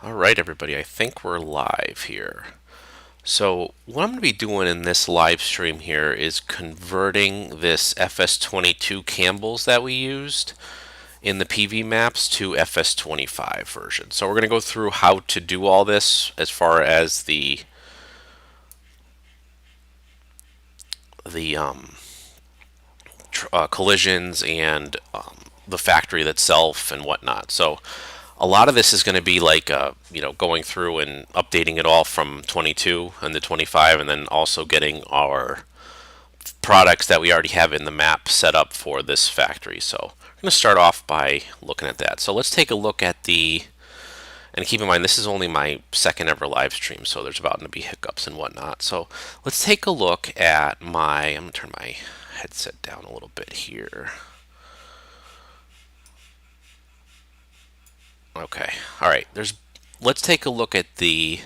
All right, everybody, I think we're live here. So what I'm going to be doing in this live stream here is converting this FS22 Campbells that we used in the PV maps to FS25 version. So we're going to go through how to do all this as far as the collisions and the factory itself and whatnot. So a lot of this is going to be like going through and updating it all from 22 and the 25, and then also getting our products that we already have in the map set up for this factory. So I'm going to start off by looking at that. So let's take a look at and keep in mind this is only my second ever live stream, so there's about to be hiccups and whatnot. So let's take a look at I'm going to turn my headset down a little bit here. Okay. All right. Let's take a look at the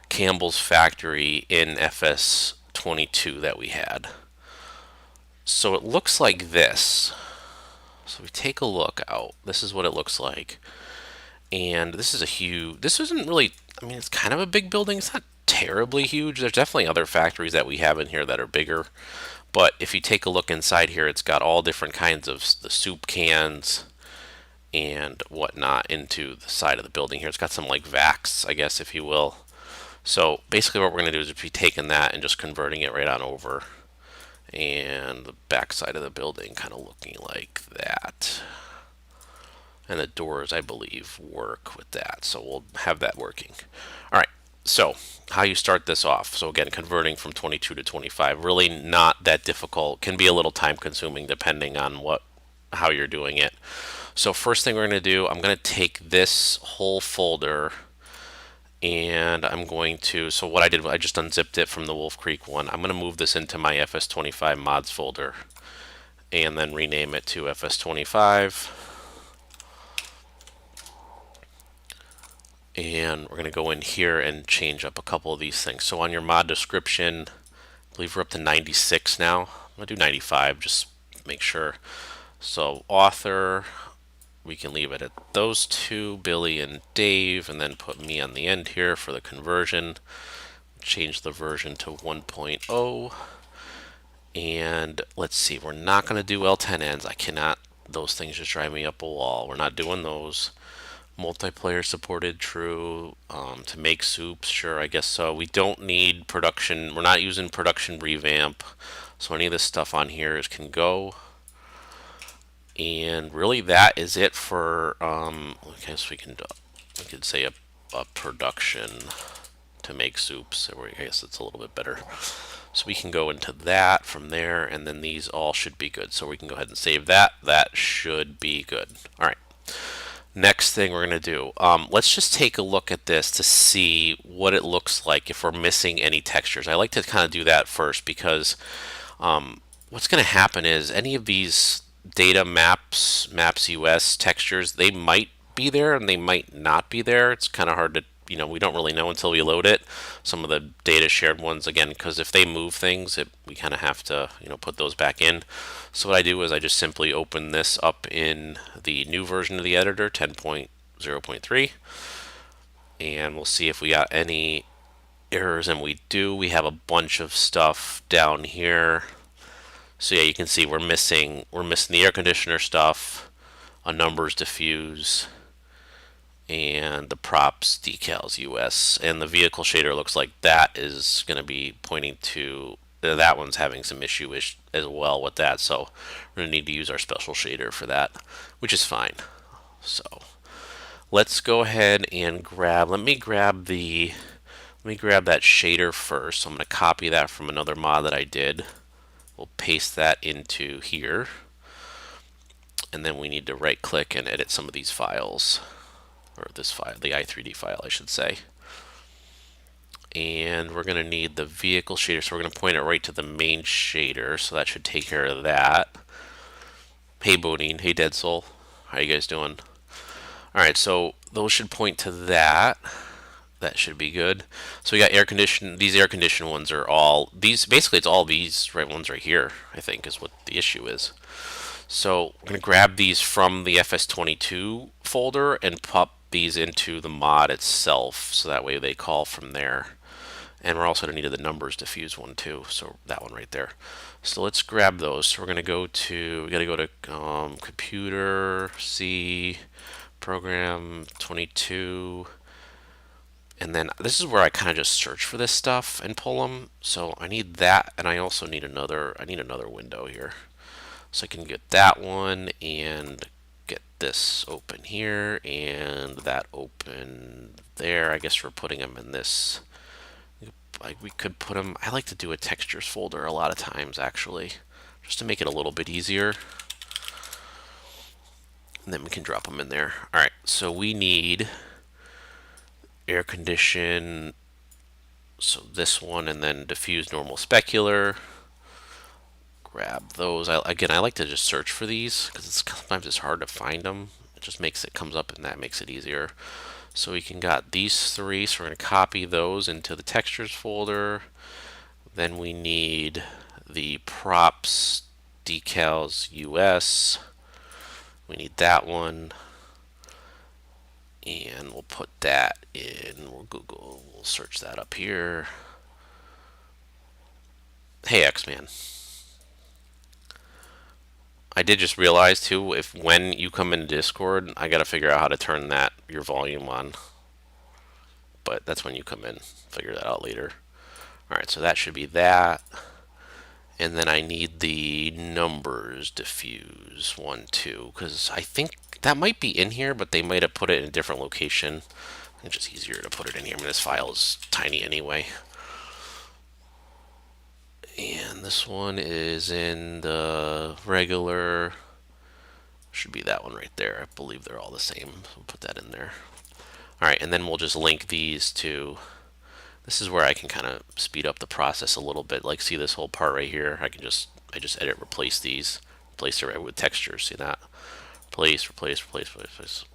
Campbell's factory in FS22 that we had. So it looks like this. So we take a look out. This is what it looks like. And this is this isn't really, it's kind of a big building. It's not terribly huge. There's definitely other factories that we have in here that are bigger. But if you take a look inside here, it's got all different kinds of the soup cans and whatnot into the side of the building here. It's got some like vacs, I guess, if you will. So basically what we're going to do is be taking that and just converting it right on over. And the back side of the building kind of looking like that. And the doors, I believe, work with that. So we'll have that working. All right. So how you start this off. So again, converting from 22 to 25, really not that difficult. Can be a little time consuming depending on how you're doing it. So first thing we're going to do, I'm going to take this whole folder and I'm going to, so what I did, I just unzipped it from the Wolf Creek one. I'm going to move this into my FS25 mods folder and then rename it to FS25. And we're going to go in here and change up a couple of these things. So on your mod description, I believe we're up to 96 now. I'm going to do 95, just make sure. So author, we can leave it at those two, Billy and Dave, and then put me on the end here for the conversion. Change the version to 1.0. And let's see, we're not going to do L10Ns. I cannot, those things just drive me up a wall. We're not doing those. Multiplayer supported, true. To make soups, sure, I guess so. We don't need production. We're not using production revamp. So any of this stuff on here can go. And really that is it for, I guess we could say a production to make soups. I guess it's a little bit better. So we can go into that from there, and then these all should be good. So we can go ahead and save that. That should be good. All right. Next thing we're going to do, let's just take a look at this to see what it looks like if we're missing any textures. I like to kind of do that first because what's going to happen is any of these data maps US textures, they might be there and they might not be there. It's kind of hard to, we don't really know until we load it. Some of the data shared ones, again, because if they move things, we kind of have to, put those back in. So what I do is I just simply open this up in the new version of the editor, 10.0.3, and we'll see if we got any errors, and we do. We have a bunch of stuff down here. So yeah, you can see we're missing the air conditioner stuff, a numbers diffuse, and the props decals US, and the vehicle shader looks like that is going to be pointing to that one's having some issue as well with that, so we're going to need to use our special shader for that, which is fine. So let's go ahead and let me grab that shader first. So I'm going to copy that from another mod that I did. We'll paste that into here, and then we need to right click and edit some of these files, or this file, the i3D file I should say. And we're going to need the vehicle shader, so we're going to point it right to the main shader, so that should take care of that. Hey Bodine, hey Dead Soul, how you guys doing? Alright, so those should point to that. That should be good. So we got air condition. These air conditioned ones are all these. Basically, it's all these ones right here, I think, is what the issue is. So we're going to grab these from the FS22 folder and these into the mod itself, so that way they call from there. And we're also going to need the numbers diffuse one too, so that one right there. So let's grab those. So we're going to go to, we got to go to computer, C, program 22, and then this is where I kind of just search for this stuff and pull them. So I need that, and I also need another, window here. So I can get that one and get this open here and that open there. I guess we're putting them in this. Like we could put them, I like to do a textures folder a lot of times actually, just to make it a little bit easier. And then we can drop them in there. All right, so we need air condition, so this one, and then diffuse normal specular. Grab those. Again, I like to just search for these because sometimes it's hard to find them. It just makes it comes up, and that makes it easier. So we can got these three, so we're going to copy those into the textures folder. Then we need the props decals US. We need that one. And we'll put that in, we'll search that up here. Hey, Xman. I did just realize too, if when you come into Discord, I gotta figure out how to turn your volume on. But that's when you come in. Figure that out later. Alright, so that should be that. And then I need the numbers diffuse 1, 2, because I think that might be in here, but they might have put it in a different location. It's just easier to put it in here. I mean, this file is tiny anyway. And this one is in the regular, should be that one right there. I believe they're all the same. So we'll put that in there. All right, and then we'll just link these to, this is where I can kind of speed up the process a little bit. Like, see this whole part right here? I just edit, replace these, replace it right with textures. See that? Replace.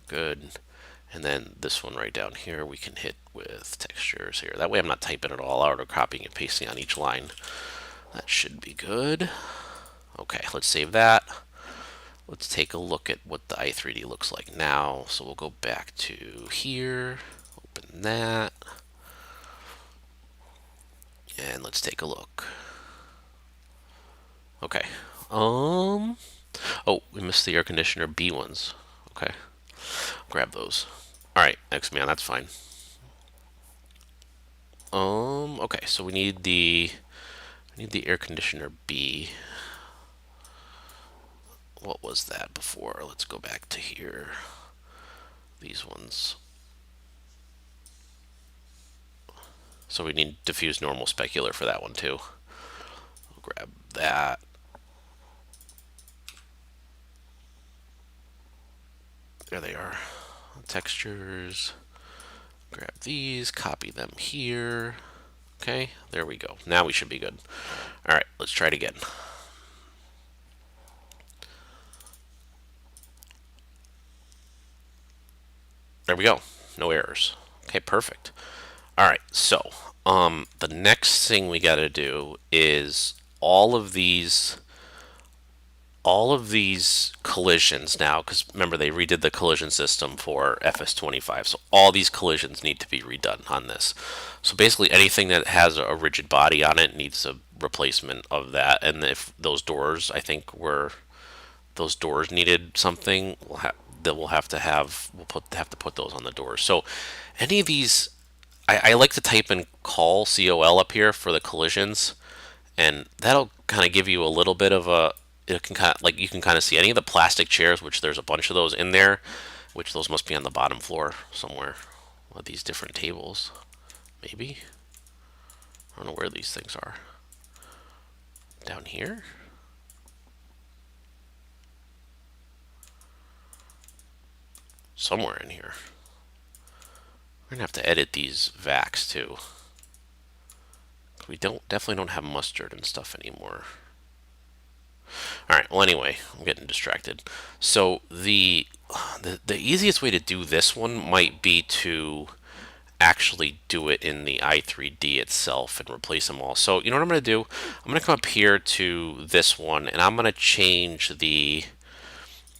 Good. And then this one right down here, we can hit with textures here. That way I'm not typing it all out or copying and pasting on each line. That should be good. Okay, let's save that. Let's take a look at what the i3D looks like now. So we'll go back to here, open that, and let's take a look. Okay. Oh, we missed the air conditioner B ones. Okay. Grab those. All right, Xman, that's fine. Okay, so we need the air conditioner B. What was that before? Let's go back to here. These ones. So we need diffuse normal specular for that one too. We'll grab that. There they are. Textures. Grab these, copy them here. Okay, there we go. Now we should be good. All right, let's try it again. There we go. No errors. Okay, perfect. All right, so the next thing we got to do is all of these collisions now, because remember they redid the collision system for FS25, so all these collisions need to be redone on this. So basically anything that has a rigid body on it needs a replacement of that, and if those doors, I think those doors needed something, we'll have to put those on the doors. So any of these, I like to type in COL up here for the collisions, and that'll kind of give you a little bit of a, it can kind of, like, you can kind of see any of the plastic chairs, which there's a bunch of those in there, which those must be on the bottom floor somewhere of these different tables. Maybe, I don't know where these things are. Down here? Somewhere in here. We're gonna have to edit these vacs too. We definitely don't have mustard and stuff anymore. Alright, well anyway, I'm getting distracted. So the easiest way to do this one might be to actually do it in the i3D itself and replace them all. So you know what I'm going to do? I'm going to come up here to this one, and I'm going to change the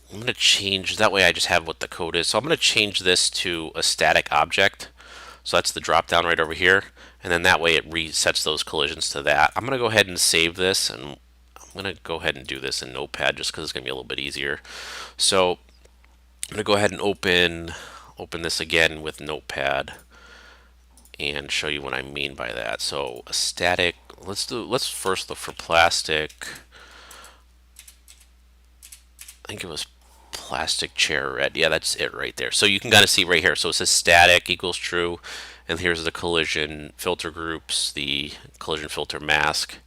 I'm going to change, that way I just have what the code is. So I'm going to change this to a static object. So that's the drop down right over here. And then that way it resets those collisions to that. I'm going to go ahead and save this, and I'm going to go ahead and do this in Notepad just because it's going to be a little bit easier. So I'm going to go ahead and open this again with Notepad and show you what I mean by that. So a static, let's first look for plastic. I think it was plastic chair red. Yeah, that's it right there. So you can kind of see right here. So it says static equals true, and here's the collision filter groups, the collision filter mask.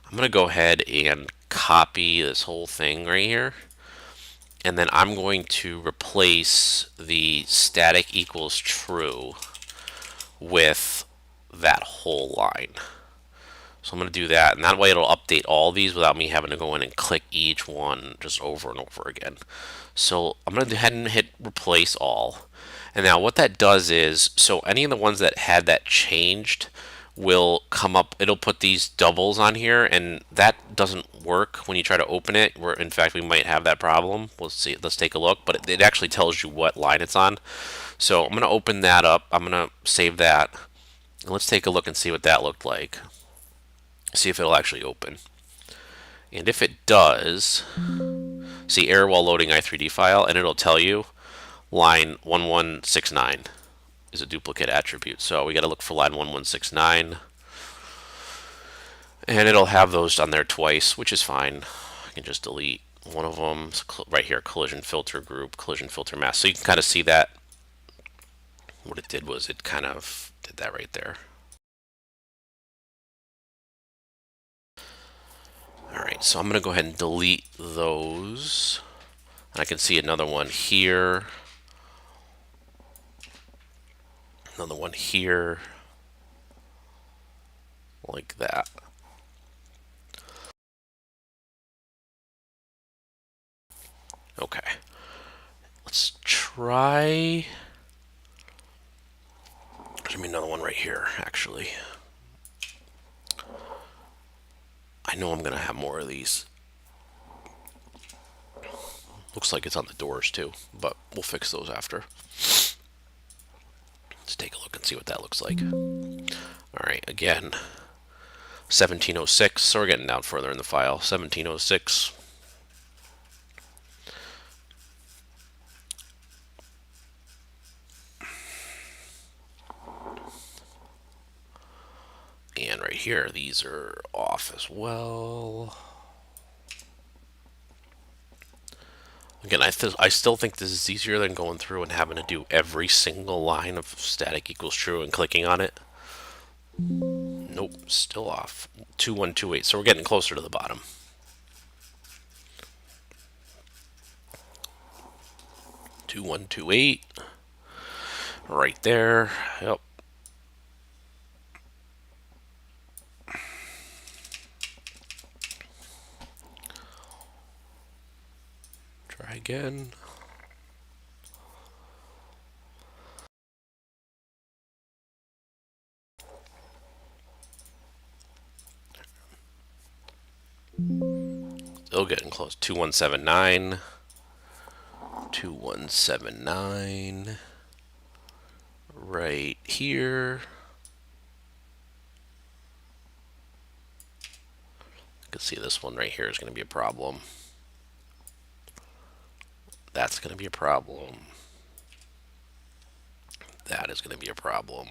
I'm going to go ahead and copy this whole thing right here, and then I'm going to replace the static equals true with that whole line. So I'm going to do that, and that way it'll update all these without me having to go in and click each one just over and over again. So I'm going to go ahead and hit replace all. And now what that does is, so any of the ones that had that changed will come up, it'll put these doubles on here, and that doesn't work when you try to open it. Where in fact we might have that problem. Let's see, let's take a look, but it actually tells you what line it's on. So I'm going to open that up, I'm going to save that, and let's take a look and see what that looked like. See if it'll actually open. And if it does, see error while loading i3D file, and it'll tell you line 1169 is a duplicate attribute. So we got to look for line 1169, and it'll have those on there twice, which is fine. I can just delete one of them right here, collision filter group, collision filter mask. So you can kind of see that what it did was it kind of did that right there. Alright, so I'm going to go ahead and delete those. And I can see another one here. Another one here. Like that. Okay. Let's try... There's going to be another one right here, actually. I know I'm going to have more of these. Looks like it's on the doors too, but we'll fix those after. Let's take a look and see what that looks like. Alright, again, 1706, so we're getting down further in the file. 1706. And right here, these are off as well. Again, I still think this is easier than going through and having to do every single line of static equals true and clicking on it. Nope, still off. 2128, so we're getting closer to the bottom. Two one two eight, right there. Yep. Try again. Still getting close. 2179. 2179. Right here. You can see this one right here is going to be a problem. That's going to be a problem. That is going to be a problem.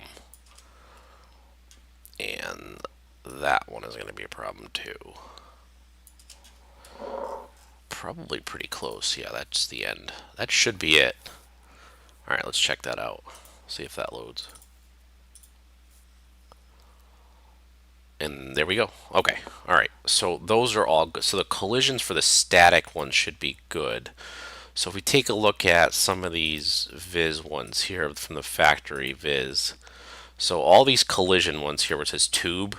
And that one is going to be a problem too. Probably pretty close. Yeah, that's the end. That should be it. Alright, let's check that out. See if that loads. And there we go. Okay. Alright. So those are all good. So the collisions for the static ones should be good. So if we take a look at some of these viz ones here from the factory viz. So all these collision ones here where it says tube,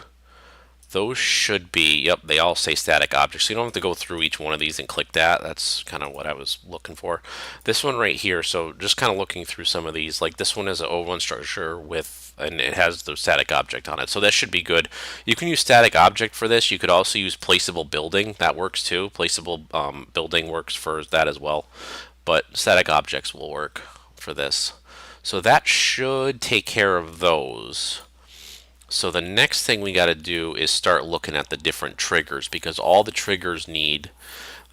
Those should be, yep, they all say static objects. So you don't have to go through each one of these and click that. That's kind of what I was looking for. This one right here, so just kind of looking through some of these, like this one is an O1 structure with, and it has the static object on it. So that should be good. You can use static object for this. You could also use placeable building. That works too. Placeable building works for that as well. But static objects will work for this. So that should take care of those. So the next thing we got to do is start looking at the different triggers, because all the triggers need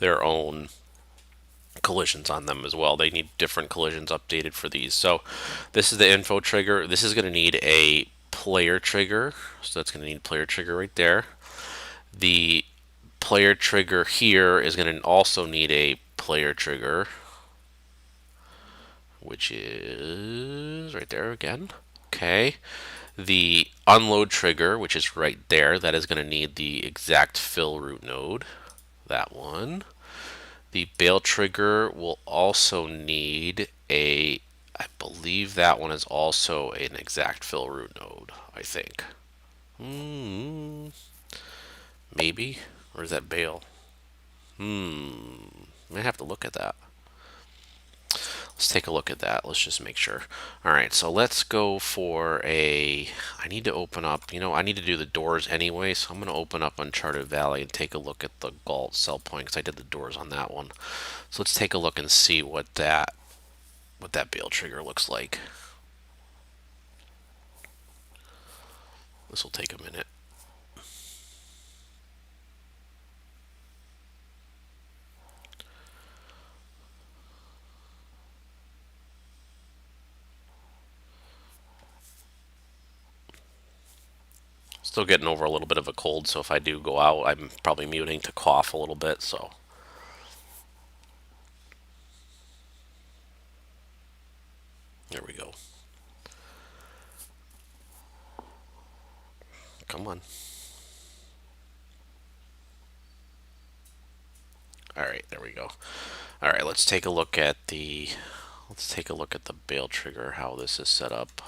their own collisions on them as well. They need different collisions updated for these. So this is the info trigger. This is going to need a player trigger. So that's going to need player trigger right there. The player trigger here is going to also need a player trigger, which is right there again. Okay. The unload trigger, which is right there, that is going to need the exact fill root node. That one. The bail trigger will also need a, I believe that one is also an exact fill root node, I think. Maybe? Or is that bail? I have to look at that. Let's take a look at that. Let's just make sure. All right, so let's go for a, I need to open up, I need to do the doors anyway, so I'm going to open up Uncharted Valley and take a look at the Galt sell point, because I did the doors on that one. So let's take a look and see what that bail trigger looks like. This will take a minute. Still getting over a little bit of a cold, so if I do go out, I'm probably muting to cough a little bit, so. There we go. Come on. All right, there we go. All right, let's take a look at the bail trigger, how this is set up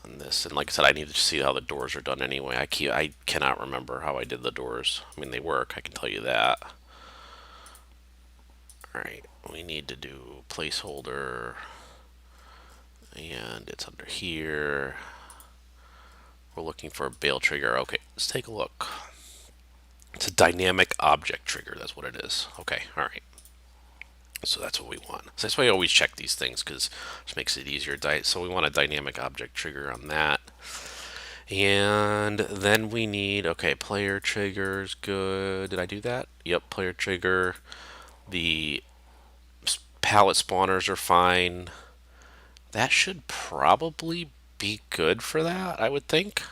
on this. And like I said, I need to see how the doors are done anyway. I cannot remember how I did the doors. I mean, they work, I can tell you that. All right, we need to do placeholder, and it's under here. We're looking for a bail trigger. Okay, let's take a look. It's a dynamic object trigger. That's what it is. Okay, all right. So that's what we want. So that's why I always check these things, because it just makes it easier. So we want a dynamic object trigger on that. And then we need, okay, player triggers, good. Did I do that? Yep, player trigger. The palette spawners are fine. That should probably be good for that, I would think.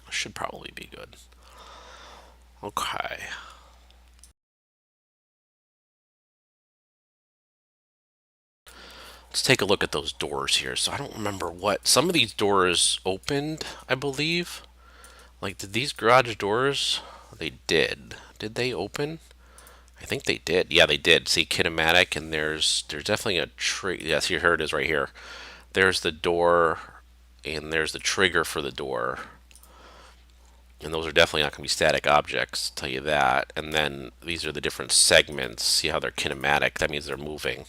Should probably be good. Okay. Let's take a look at those doors here. So I don't remember what, some of these doors opened, I believe. Like, did these garage doors, they did. Did they open? I think they did. Yeah, they did. See, kinematic, and there's definitely a trigger. Yes, here it is right here. There's the door, and there's the trigger for the door. And those are definitely not going to be static objects, I'll tell you that. And then these are the different segments. See how they're kinematic? That means they're moving.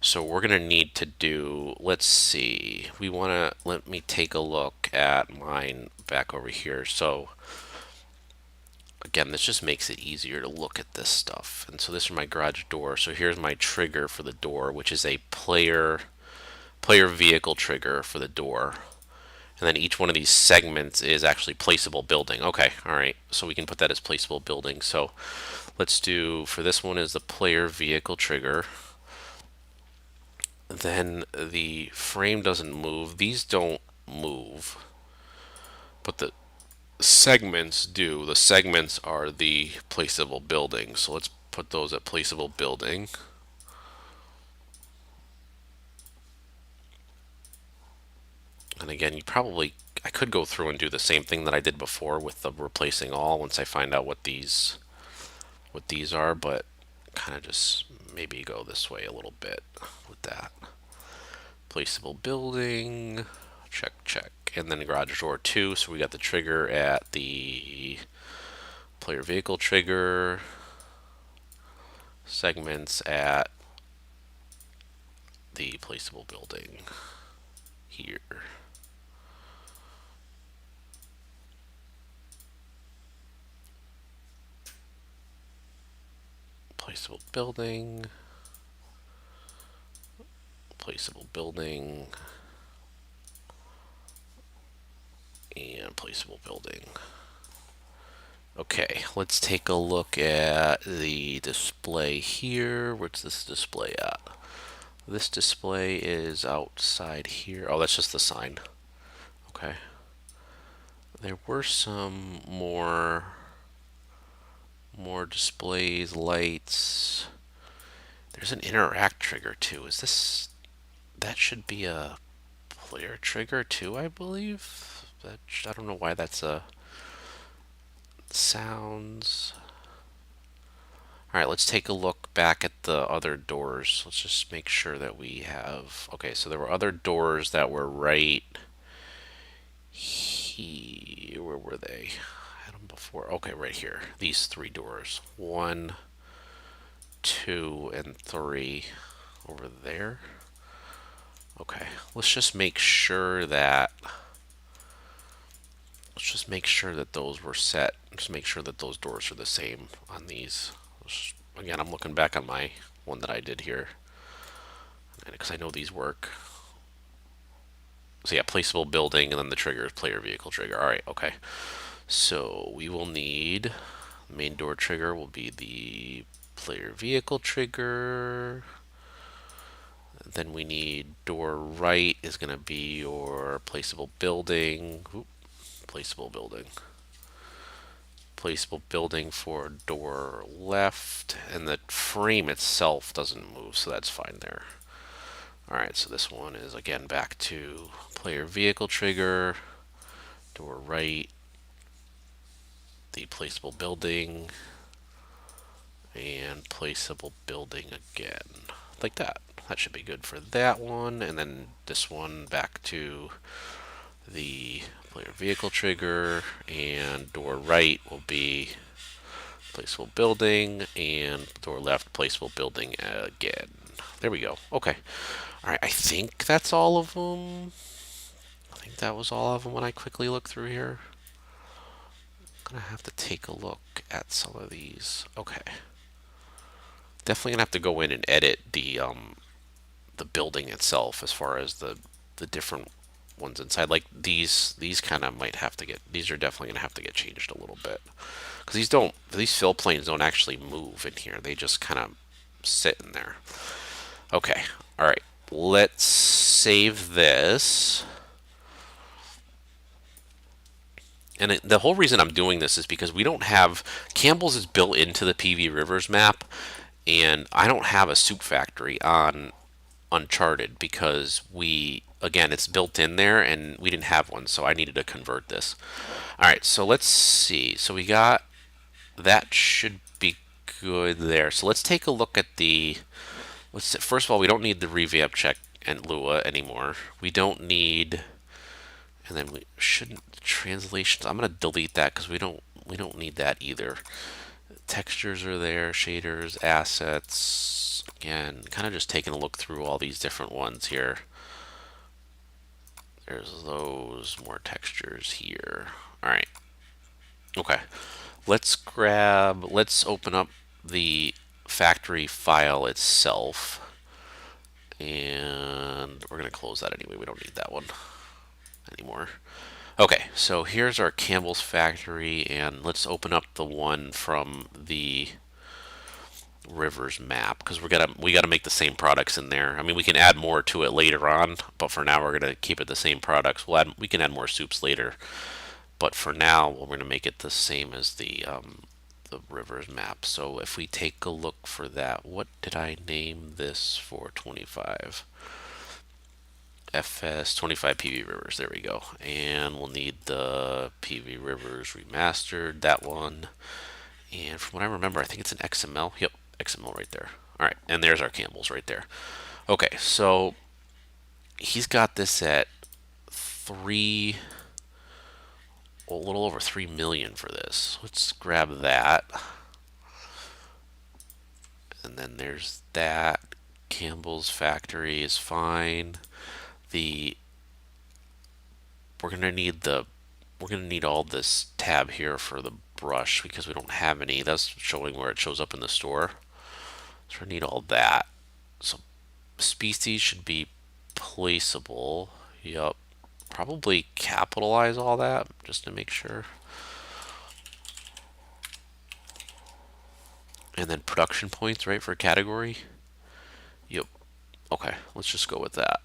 So we're going to need to do, let's see, we want to, let me take a look at mine back over here. So again, this just makes it easier to look at this stuff. And so this is my garage door. So here's my trigger for the door, which is a player vehicle trigger for the door. And then each one of these segments is actually placeable building. Okay, all right. So we can put that as placeable building. So let's do, for this one is the player vehicle trigger. Then the frame doesn't move. These don't move. But the segments do. The segments are the placeable building. So let's put those at placeable building. And again, I could go through and do the same thing that I did before with the replacing all once I find out what these are, but kind of just maybe go this way a little bit with that. Placeable building, check, check. And then the garage door 2, so we got the trigger at the player vehicle trigger, segments at the placeable building here. Placeable building, placeable building, and placeable building. Okay, let's take a look at the display here. Where's this display at? This display is outside here. Oh, that's just the sign. Okay. There were some more displays, lights. There's an interact trigger too. Is this, that should be a player trigger too, I believe. I don't know why that's a sounds. All right, let's take a look back at the other doors. Let's just make sure that we have, okay, so there were other doors that were right here. Where were they? I had them before. Okay, right here. These 3 doors. 1, 2, and 3 over there. Okay, let's just make sure that those were set. Just make sure that those doors are the same on these. Again, I'm looking back on my one that I did here, because I know these work. So yeah, placeable building, and then the trigger is player vehicle trigger. All right, okay. So we will need, main door trigger will be the player vehicle trigger. Then we need door right is going to be your placeable building. Oop, placeable building. Placeable building for door left, and the frame itself doesn't move, so that's fine there. Alright, so this one is again back to player vehicle trigger, door right, the placeable building, and placeable building again. Like that. That should be good for that one, and then this one back to the player vehicle trigger, and door right will be placeable building, and door left placeable building again. There we go. Okay. All right, I think that's all of them. I think that was all of them when I quickly look through here. I'm gonna have to take a look at some of these. Okay. Definitely gonna have to go in and edit the building itself as far as the different ones inside. Like these kind of might have to get, these are definitely gonna have to get changed a little bit, because these fill planes don't actually move in here. They just kind of sit in there. Okay. All right. Let's save this. And the whole reason I'm doing this is because we don't have, Campbell's is built into the PV Rivers map, and I don't have a soup factory on Uncharted because again, it's built in there and we didn't have one, so I needed to convert this. All right, so let's see. So we got, that should be good there. So let's take a look at the, first of all, we don't need the revamp check and Lua anymore. We don't need, and then we shouldn't, translations, I'm going to delete that because we don't need that either. Textures are there, shaders, assets. Again, kind of just taking a look through all these different ones here. There's those, more textures here. All right. Okay. Let's open up the factory file itself. And we're going to close that anyway. We don't need that one anymore. Okay, so here's our Campbell's factory, and let's open up the one from the Rivers map, because we gotta make the same products in there. I mean, we can add more to it later on, but for now we're gonna keep it the same products. We can add more soups later, but for now we're gonna make it the same as the Rivers map. So if we take a look for that, what did I name this for 25? FS25 PV Rivers, there we go. And we'll need the PV Rivers Remastered, that one. And from what I remember, I think it's an XML. Yep, XML right there. All right, and there's our Campbells right there. Okay, so he's got this at a little over 3 million for this. Let's grab that. And then there's that. Campbell's factory is fine. The we're gonna need all this tab here for the brush because we don't have any. That's showing where it shows up in the store. So we need all that. So species should be placeable. Yup. Probably capitalize all that just to make sure. And then production points, right, for category? Yep. Okay, let's just go with that.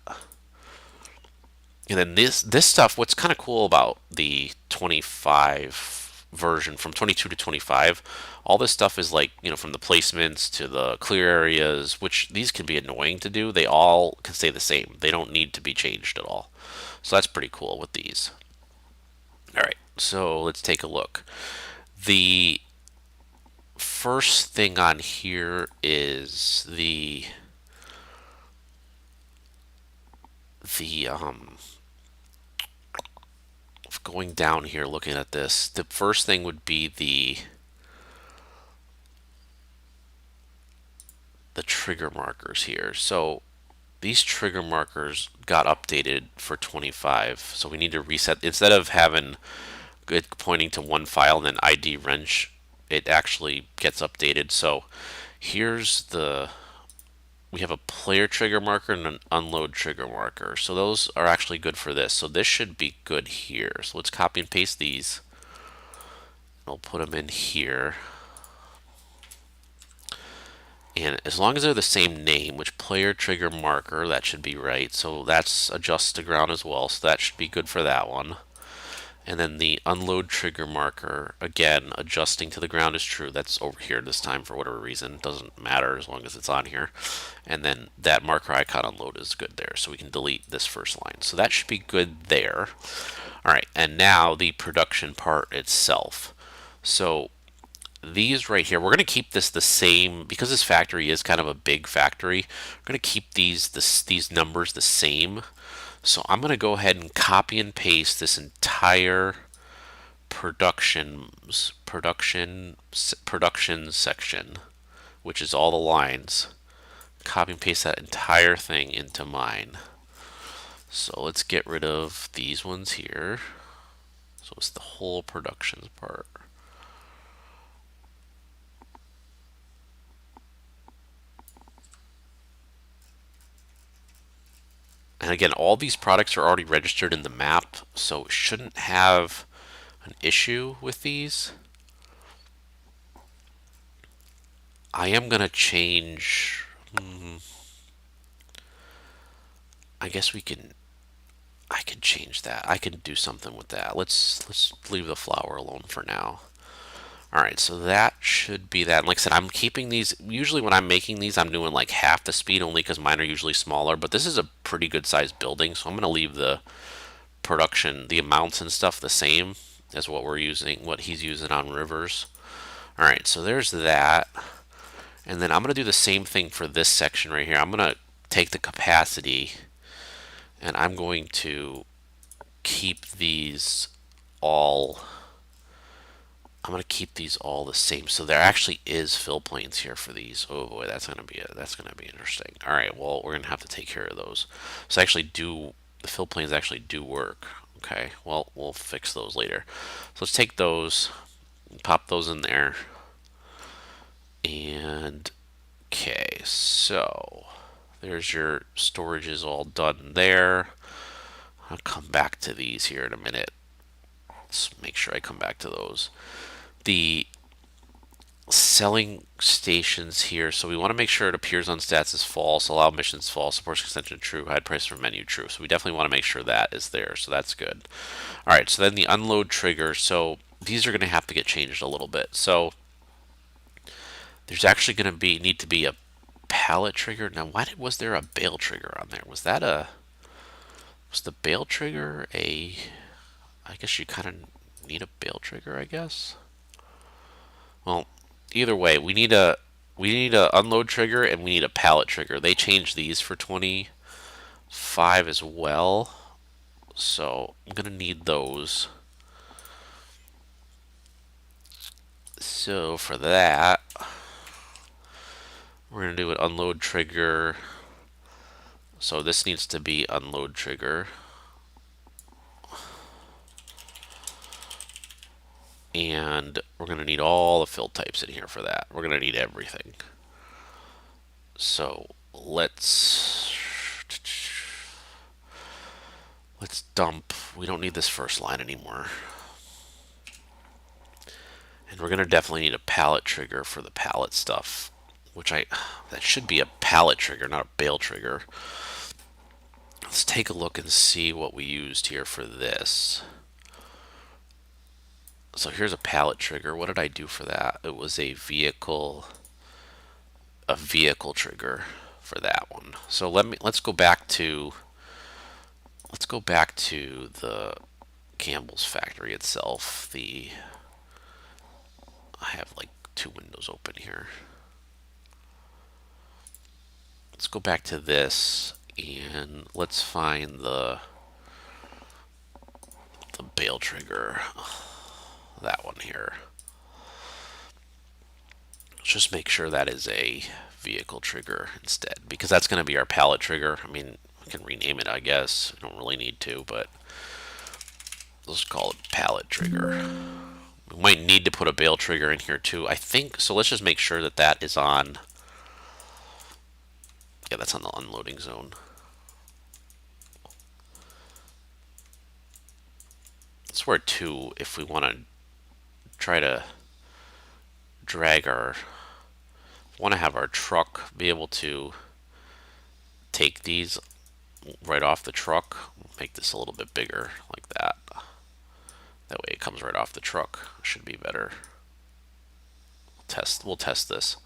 And then this stuff, what's kind of cool about the 25 version from 22 to 25, all this stuff is like, from the placements to the clear areas, which these can be annoying to do. They all can stay the same. They don't need to be changed at all. So that's pretty cool with these. All right, so let's take a look. The first thing on here is the going down here looking at this, the first thing would be the trigger markers here. So these trigger markers got updated for 25, so we need to reset. Instead of having it pointing to one file and then ID wrench, it actually gets updated. So here's we have a player trigger marker and an unload trigger marker. So those are actually good for this. So this should be good here. So let's copy and paste these. I'll put them in here. And as long as they're the same name, which player trigger marker, that should be right. So that's adjust to ground as well. So that should be good for that one. And then the unload trigger marker, again, adjusting to the ground is true. That's over here this time for whatever reason. Doesn't matter as long as it's on here. And then that marker icon unload is good there. So we can delete this first line. So that should be good there. All right, and now the production part itself. So these right here, we're going to keep this the same because this factory is kind of a big factory. We're going to keep these numbers the same. So I'm going to go ahead and copy and paste this entire production section, which is all the lines. Copy and paste that entire thing into mine. So let's get rid of these ones here. So it's the whole productions part. And again, all these products are already registered in the map, so it shouldn't have an issue with these. I am going to change... I guess I can change that. I can do something with that. Let's leave the flower alone for now. Alright, so that should be that. And like I said, I'm keeping these, usually when I'm making these, I'm doing like half the speed only because mine are usually smaller, but this is a pretty good sized building, so I'm going to leave the production, the amounts and stuff the same as what we're using, what he's using on rivers. Alright, so there's that. And then I'm going to do the same thing for this section right here. I'm going to take the capacity and I'm going to keep these all... I'm going to keep these all the same. So there actually is fill planes here for these. Oh boy, that's going to be interesting. All right, well, we're going to have to take care of those. So the fill planes actually do work. Okay, well, we'll fix those later. So let's take those, pop those in there. And okay, so there's your storage is all done there. I'll come back to these here in a minute. Let's make sure I come back to those. The selling stations here, so we want to make sure it appears on stats as false, allow missions false, supports extension true, hide price for menu true. So we definitely want to make sure that is there, so that's good. All right, so then the unload trigger, so these are going to have to get changed a little bit. So there's actually going to need to be a pallet trigger. Now, was there a bale trigger on there? Was the bale trigger I guess you kind of need a bale trigger, I guess. Well, either way, we need a unload trigger and we need a pallet trigger. They changed these for 25 as well. So I'm going to need those. So for that, we're going to do an unload trigger. So this needs to be unload trigger. And we're going to need all the fill types in here for that. We're going to need everything. So let's dump. We don't need this first line anymore. And we're going to definitely need a palette trigger for the palette stuff, that should be a palette trigger, not a bale trigger. Let's take a look and see what we used here for this. So here's a palette trigger. What did I do for that? It was a vehicle trigger for that one. So let's go back to the Campbell's factory itself. I have like two windows open here. Let's go back to this and let's find the bale trigger. That one here. Let's just make sure that is a vehicle trigger instead, because that's going to be our palette trigger. I mean, we can rename it, I guess. We don't really need to, but let's call it palette trigger. We might need to put a bale trigger in here too, I think. So let's just make sure that that is on. Yeah, that's on the unloading zone. That's where too, if we want to try to drag want to have our truck be able to take these right off the truck. Make this a little bit bigger like that. That way it comes right off the truck. Should be better. We'll test this.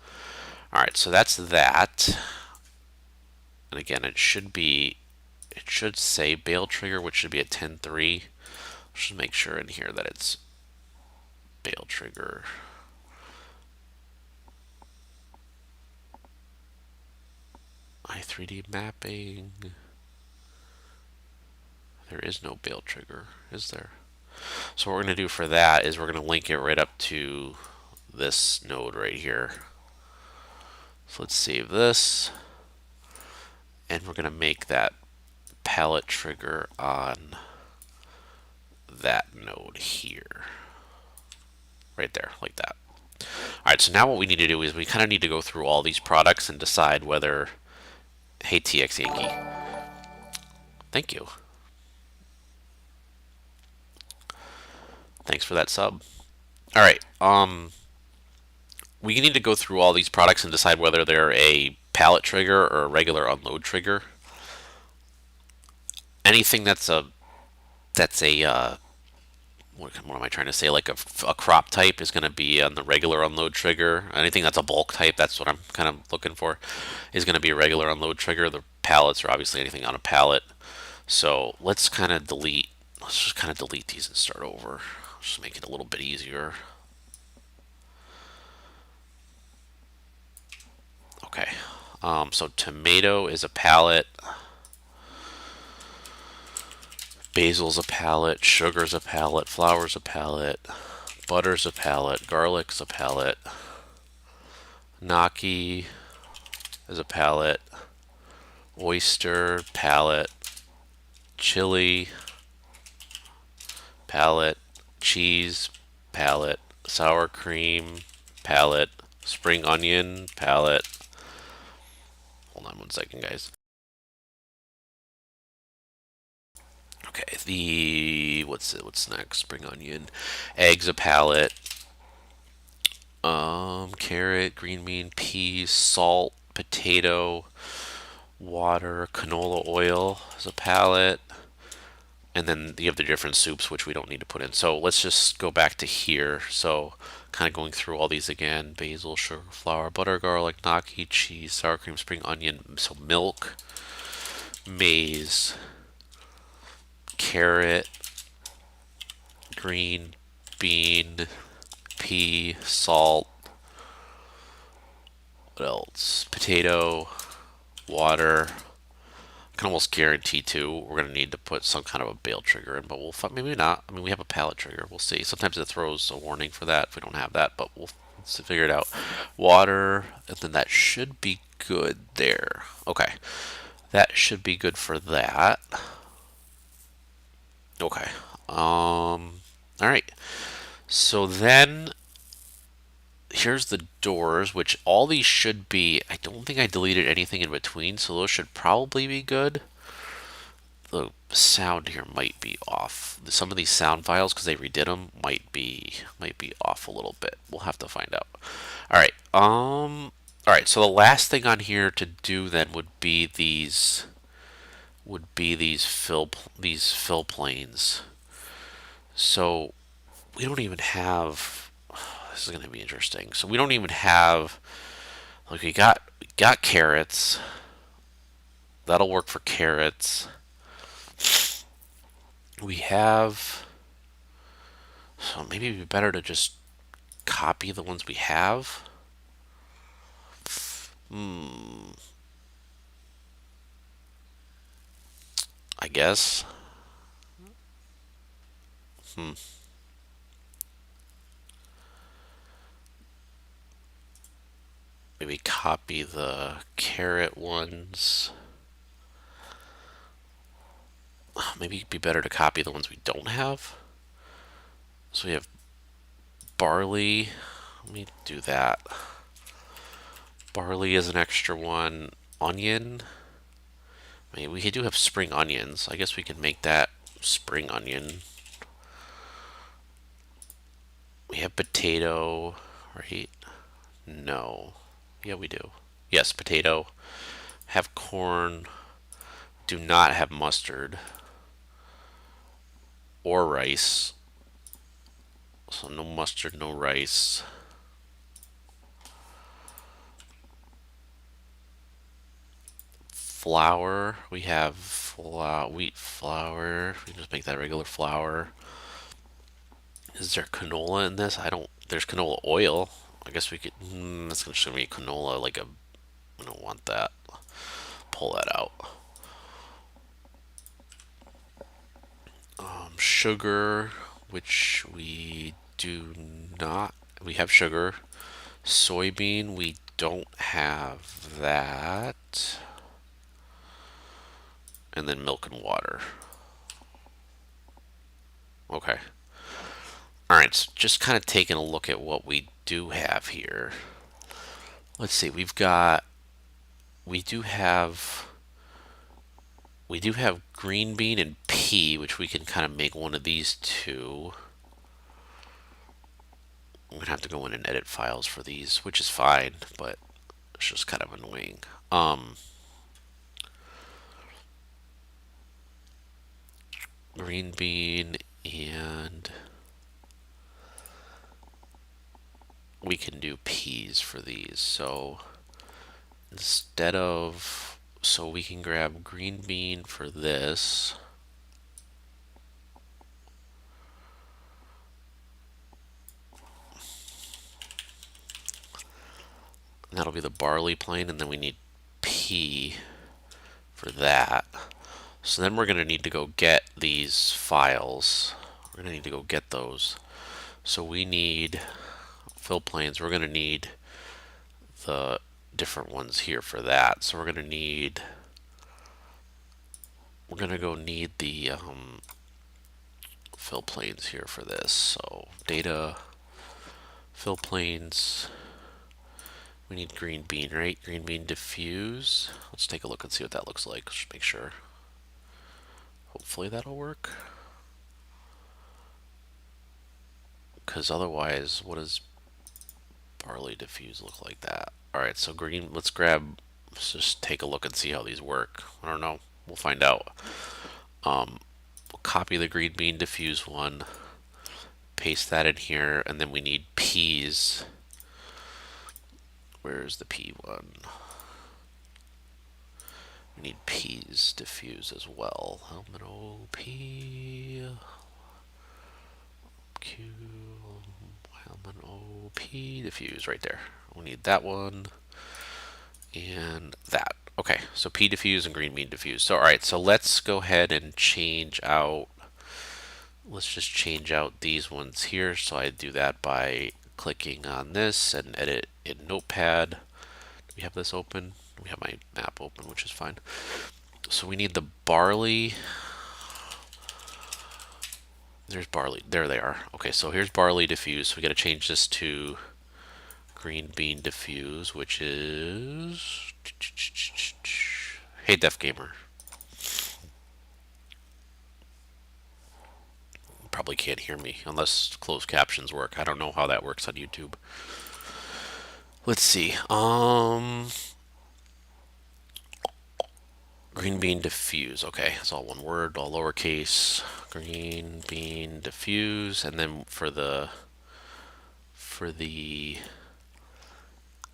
All right, so that's that. And again, it should say bale trigger, which should be at 10.3. Just make sure in here that it's bale trigger. i3D mapping. There is no bale trigger, is there? So what we're going to do for that is we're going to link it right up to this node right here. So let's save this. And we're going to make that palette trigger on that node here. Right there, like that. Alright, so now what we need to do is we kind of need to go through all these products and decide whether... Hey, TX Yankee. Thank you. Thanks for that sub. Alright, we need to go through all these products and decide whether they're a palette trigger or a regular unload trigger. Anything that's a what am I trying to say? Like a crop type is going to be on the regular unload trigger. Anything that's a bulk type, that's what I'm kind of looking for, is going to be a regular unload trigger. The pallets are obviously anything on a pallet. So let's just kind of delete these and start over. Just make it a little bit easier. Okay. So tomato is a pallet. Basil's a pallet, sugar's a pallet, flour's a pallet, butter's a pallet, garlic's a pallet, gnocchi is a pallet, oyster, pallet, chili, pallet, cheese, pallet, sour cream, pallet, spring onion, pallet. Hold on one second, guys. Okay, what's next? Spring onion, eggs a pallet, carrot, green bean, peas, salt, potato, water, canola oil is a pallet, and then you have the different soups which we don't need to put in. So let's just go back to here. So kind of going through all these again: basil, sugar, flour, butter, garlic, gnocchi, cheese, sour cream, spring onion. So milk, maize, carrot, green bean, pea, salt. What else? Potato, water. can almost guarantee too we're going to need to put some kind of a bail trigger in, but we'll maybe not. I mean, we have a pallet trigger. We'll see. Sometimes it throws a warning for that if we don't have that, but let's figure it out. Water, and then that should be good there. Okay, that should be good for that. Okay. All right. So then here's the doors, which all these should be. I don't think I deleted anything in between, so those should probably be good. The sound here might be off. Some of these sound files, because they redid them, might be off a little bit. We'll have to find out. All right. All right. So the last thing on here to do then would be these fill planes. So we don't even have. This is going to be interesting. So we don't even have. Like we got carrots. That'll work for carrots. We have. So maybe it'd be better to just copy the ones we have. I guess. Maybe copy the carrot ones. Maybe it'd be better to copy the ones we don't have. So we have barley. Let me do that. Barley is an extra one. Onion. I mean, we do have spring onions. I guess we can make that spring onion. We have potato, right? No. Yeah, we do. Yes, potato. Have corn. Do not have mustard. Or rice. So no mustard, no rice. Flour. We have wheat flour. We just make that regular flour. Is there canola in this? There's canola oil. I guess we could. That's just gonna be canola. I don't want that. Pull that out. Sugar, which we do not. We have sugar. Soybean, we don't have that. And then milk and water. Okay. Alright, so just kind of taking a look at what we do have here. Let's see, we do have green bean and pea, which we can kind of make one of these two. I'm gonna have to go in and edit files for these, which is fine, but it's just kind of annoying. Green bean, and we can do peas for these. So we can grab green bean for this. And that'll be the barley plane, and then we need pea for that. So then we're going to need to go get these files. We're going to need to go get those. So we need fill planes. We're going to need the different ones here for that. So we're going to go need the fill planes here for this. So data, fill planes. We need green bean, right? Green bean diffuse. Let's take a look and see what that looks like. Just make sure. Hopefully that'll work. Because otherwise, what does barley diffuse look like that? Alright, so green, let's just take a look and see how these work. I don't know. We'll find out. We'll copy the green bean diffuse one, paste that in here, and then we need peas. Where's the pea one? We need peas diffuse as well. Helmet OP. Q. Helmet OP diffuse right there. We need that one and that. Okay, so P diffuse and green bean diffuse. So all right, so let's go ahead and change out. Let's just change out these ones here. So I do that by clicking on this and edit in Notepad. Do we have this open? We have my map open, which is fine. So we need the barley. There's barley. There they are. Okay, so here's barley diffuse. So we got to change this to green bean diffuse, which is Hey Def Gamer. Probably can't hear me unless closed captions work. I don't know how that works on YouTube. Let's see. Green bean diffuse. Okay, it's all one word, all lowercase. Green bean diffuse, and then for the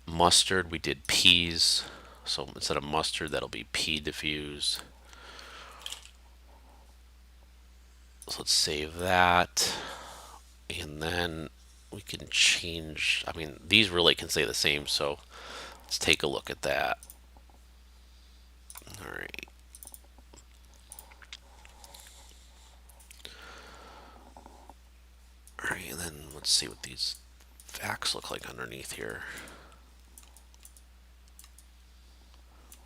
mustard we did peas. So instead of mustard, that'll be pea diffuse. So let's save that, and then we can change. I mean, these really can stay the same. So let's take a look at that. All right. Alright, and then let's see what these facts look like underneath here.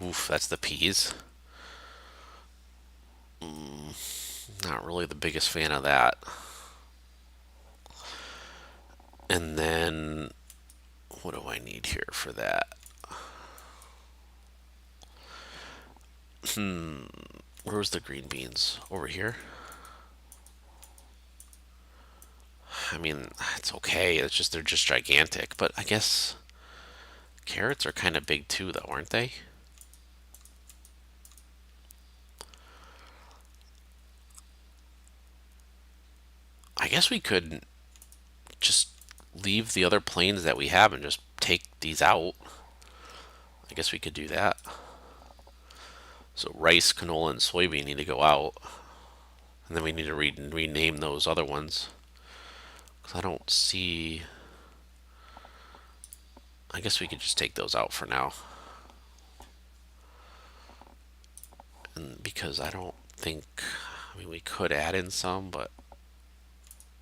Oof, that's the peas. Not really the biggest fan of that. And then, what do I need here for that? Where's the green beans? Over here? I mean, it's okay. It's just, they're just gigantic. But I guess carrots are kind of big too, though, aren't they? I guess we could just leave the other planes that we have and just take these out. I guess we could do that. So rice, canola, and soybean need to go out. And then we need to rename those other ones. Because I don't see... I guess we could just take those out for now. And because I don't think... I mean, we could add in some, but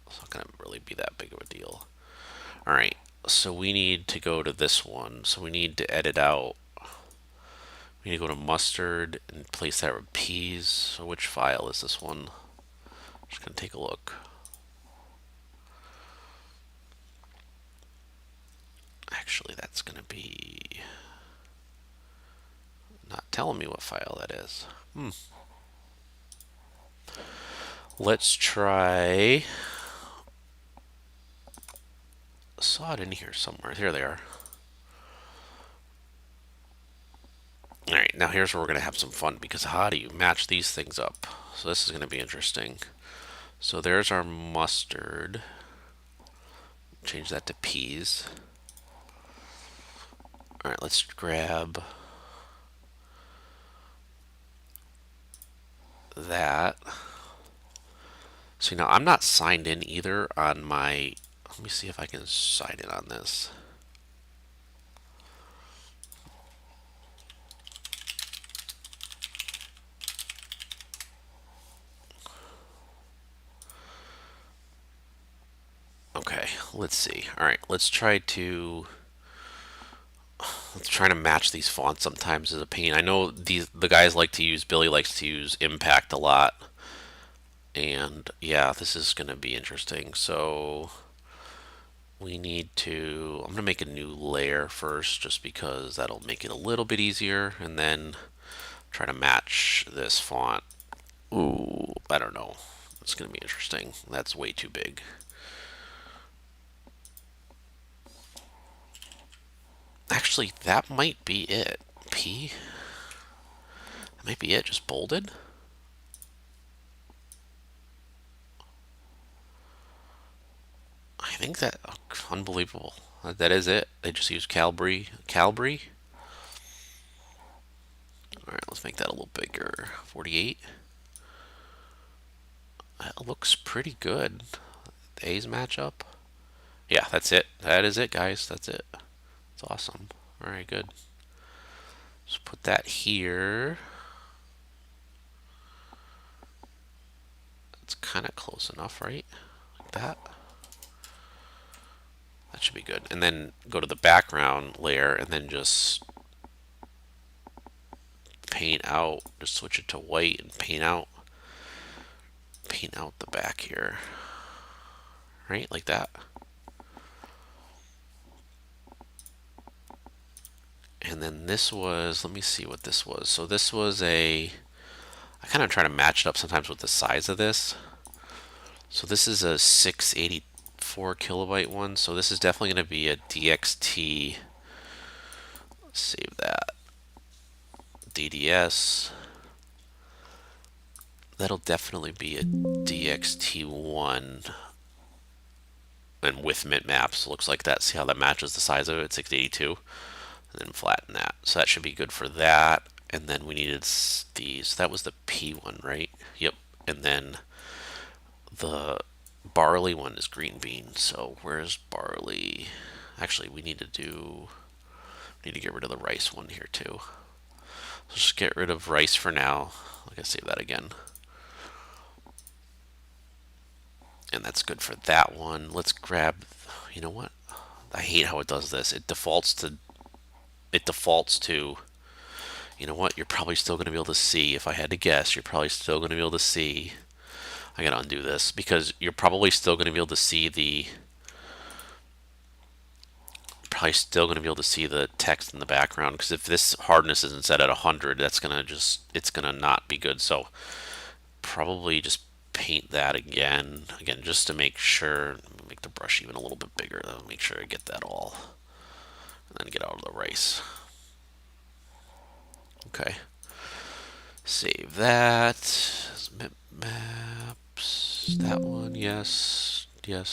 it's not going to really be that big of a deal. Alright, so we need to go to this one. So we need to edit out... We need to go to mustard and place that with peas. So which file is this one? Just going to take a look. Actually, that's going to be not telling me what file that is. Let's try. Saw it in here somewhere. Here they are. All right, now here's where we're going to have some fun because how do you match these things up? So this is going to be interesting. So there's our mustard. Change that to peas. All right, let's grab that. See, now I'm not signed in either on my... Let me see if I can sign in on this. Okay, let's see. All right, let's try to match these fonts. Sometimes is a pain. I know the guys like to use Billy likes to use Impact a lot, and yeah, this is gonna be interesting. So we need to. I'm gonna make a new layer first, just because that'll make it a little bit easier, and then try to match this font. Ooh, I don't know. It's gonna be interesting. That's way too big. Actually, that might be it. P? That might be it, just bolded? I think that... Oh, unbelievable. That is it. They just use Calibri. Calibri? Alright, let's make that a little bigger. 48. That looks pretty good. The A's match up. Yeah, that's it. That is it, guys. That's it. It's awesome. Alright, good. So put that here. It's kind of close enough, right? Like that. That should be good. And then go to the background layer and then just paint out, just switch it to white and paint out the back here. Right? Like that. And then this was, let me see what this was. So this was I kind of try to match it up sometimes with the size of this. So this is a 684 kilobyte one. So this is definitely going to be a DXT. Let's save that. DDS. That'll definitely be a DXT1. And with mint maps, looks like that. See how that matches the size of it, 682. And then flatten that. So that should be good for that. And then we needed these. That was the P one, right? Yep. And then the barley one is green bean. So where's barley? Actually, we need to get rid of the rice one here too. So just get rid of rice for now. I can save that again. And that's good for that one. Let's grab, you know what? I hate how it does this. It defaults to, you know what? You're probably still going to be able to see. If I had to guess, you're probably still going to be able to see. I got to undo this because you're probably still going to be able to see the text in the background, because if this hardness isn't set at 100, it's gonna not be good. So probably just paint that again just to make sure, make the brush even a little bit bigger, make sure I get that all, and then get out of the rice. Okay, save that. Maps, that one, yes. Okay,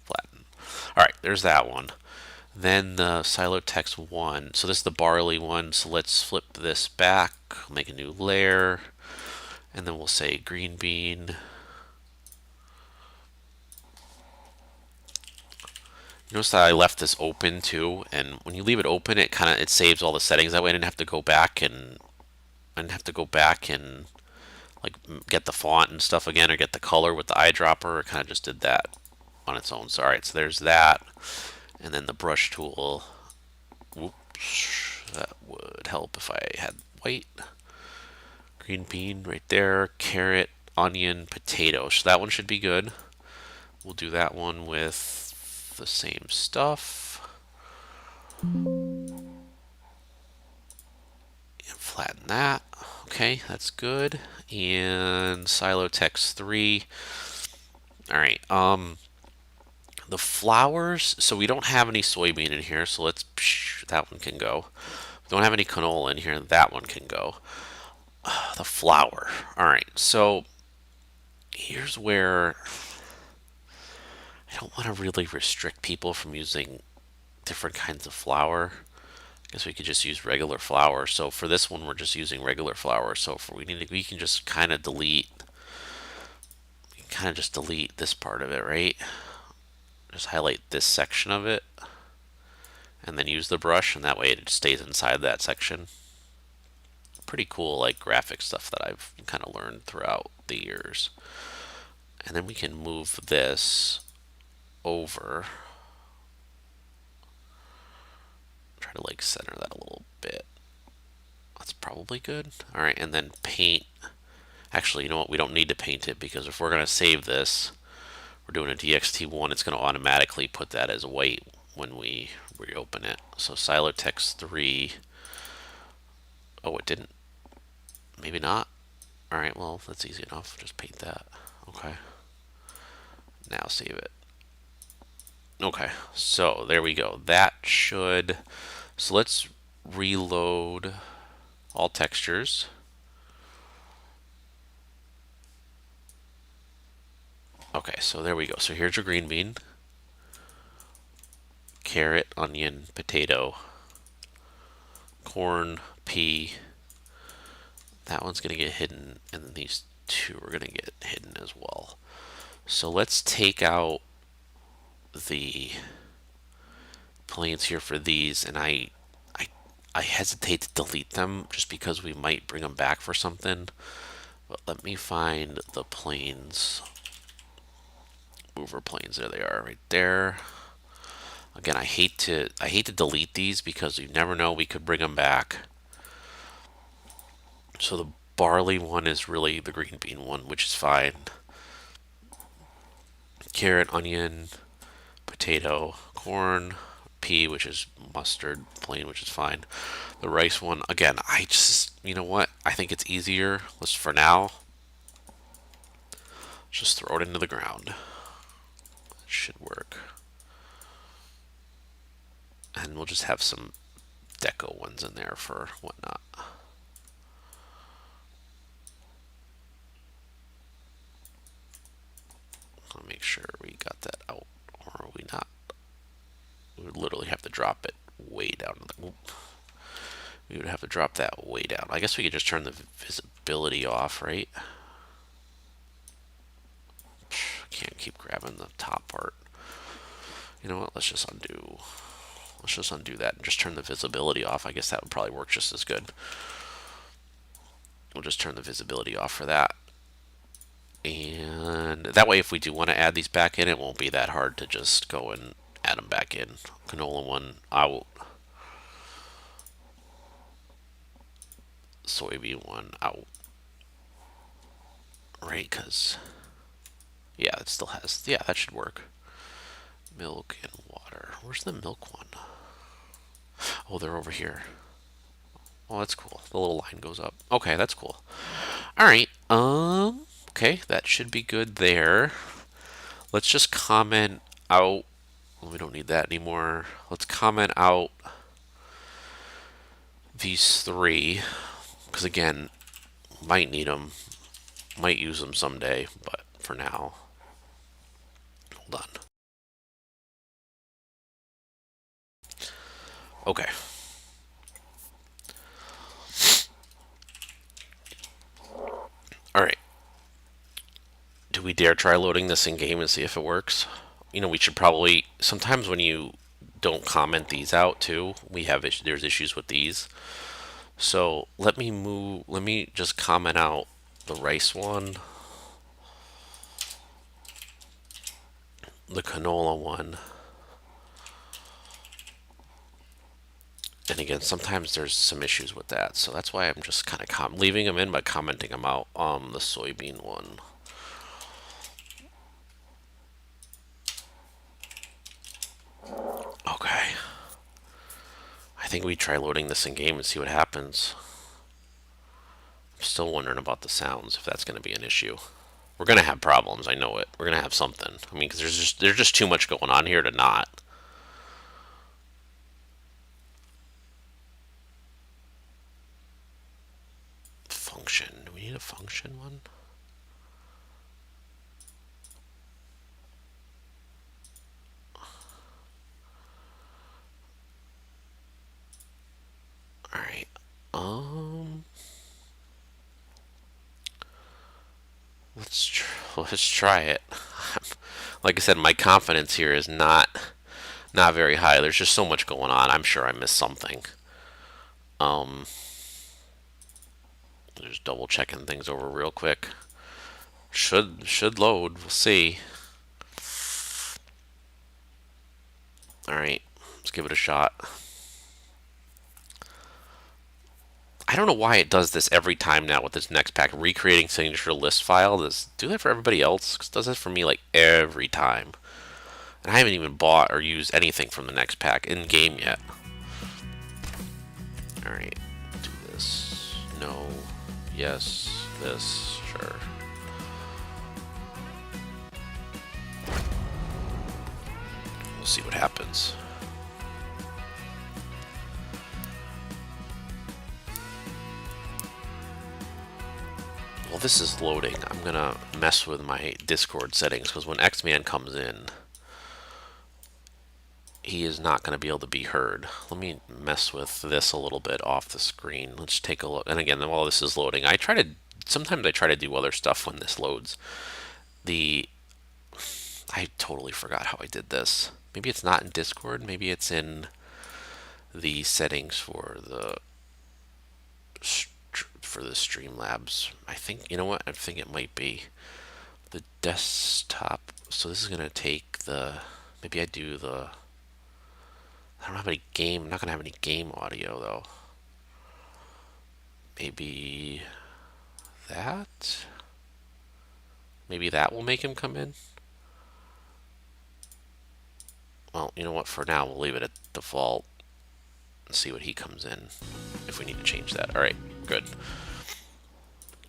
flatten. All right, there's that one. Then the silo text one. So this is the barley one. So let's flip this back, make a new layer, and then we'll say green bean. Notice that I left this open too, and when you leave it open, it saves all the settings. That way I didn't have to go back and like get the font and stuff again, or get the color with the eyedropper. It kind of just did that on its own. So all right, so there's that. And then the brush tool, whoops, that would help if I had white. Green bean right there, carrot, onion, potato. So that one should be good. We'll do that one with the same stuff. And flatten that. Okay, that's good. And silo text 3. All right, the flowers, so we don't have any soybean in here, so that one can go. We don't have any canola in here, that one can go. The flour. All right, so here's where I don't want to really restrict people from using different kinds of flour. I guess we could just use regular flour. So for this one, we're just using regular flour. So we can just kind of delete this part of it, right? Just highlight this section of it and then use the brush, and that way it stays inside that section. Pretty cool, like graphic stuff that I've kind of learned throughout the years. And then we can move this over. Try to like center that a little bit. That's probably good. All right, and then paint. Actually, you know what? We don't need to paint it, because if we're going to save this, we're doing a DXT1, it's going to automatically put that as white when we reopen it. So silo text 3. Oh, it didn't. Maybe not. All right, well, that's easy enough. Just paint that. Okay. Now save it. Okay, so there we go. That should... So let's reload all textures. Okay, so there we go. So here's your green bean, carrot, onion, potato, corn, pea. That one's going to get hidden, and then these two are going to get hidden as well. So let's take out the planes here for these, and I I hesitate to delete them just because we might bring them back for something. But let me find the planes. Mover planes. There they are, right there. Again, I hate to delete these because you never know, we could bring them back. So the barley one is really the green bean one, which is fine. Carrot, onion, potato, corn, pea, which is mustard, plain, which is fine. The rice one, again, I just, you know what? I think it's easier. Let's, for now, just throw it into the ground. It should work. And we'll just have some deco ones in there for whatnot. I'll make sure we got that out, or are we not? We would literally have to drop it way down. We would have to drop that way down. I guess we could just turn the visibility off, right? Can't keep grabbing the top part. You know what? Let's just undo. Let's just undo that and just turn the visibility off. I guess that would probably work just as good. We'll just turn the visibility off for that. And that way, if we do want to add these back in, it won't be that hard to just go and add them back in. Canola one out. Soybean one out. Right, because, yeah, it still has, yeah, that should work. Milk and water. Where's the milk one? Oh, they're over here. Oh, that's cool. The little line goes up. Okay, that's cool. All right. Okay, that should be good there. Let's just comment out. Well, we don't need that anymore. Let's comment out these three, because again, might need them, might use them someday, but for now, hold on. Okay. All right. Do we dare try loading this in game and see if it works? You know, we should probably, sometimes when you don't comment these out too, there's issues with these. So let me just comment out the rice one, the canola one, and again, sometimes there's some issues with that, so that's why I'm just kind of leaving them in but commenting them out. The soybean one. Okay. I think we try loading this in game and see what happens. I'm still wondering about the sounds, if that's going to be an issue. We're going to have problems, I know it. We're going to have something. I mean, because there's just too much going on here to not. Function. Do we need a function one? All right. Let's try it. Like I said, my confidence here is not very high. There's just so much going on. I'm sure I missed something. Just double checking things over real quick. Should load. We'll see. All right, let's give it a shot. I don't know why it does this every time now with this next pack. Recreating signature list file. Does do that for everybody else? It does that for me like every time. And I haven't even bought or used anything from the next pack in game yet. All right, do this. No. Yes. This. Sure. We'll see what happens. While this is loading, I'm gonna mess with my Discord settings, because when Xman comes in, he is not going to be able to be heard. Let me mess with this a little bit off the screen. Let's take a look. And again, while this is loading, sometimes I try to do other stuff when this loads. I totally forgot how I did this. Maybe it's not in Discord. Maybe it's in the settings for the Streamlabs. I think, you know what? I think it might be the desktop. So this is gonna take the, maybe I do the, I don't have any game. I'm not gonna have any game audio though. Maybe that. Maybe that will make him come in. Well, you know what? For now, we'll leave it at default and see what he comes in if we need to change that. All right, good.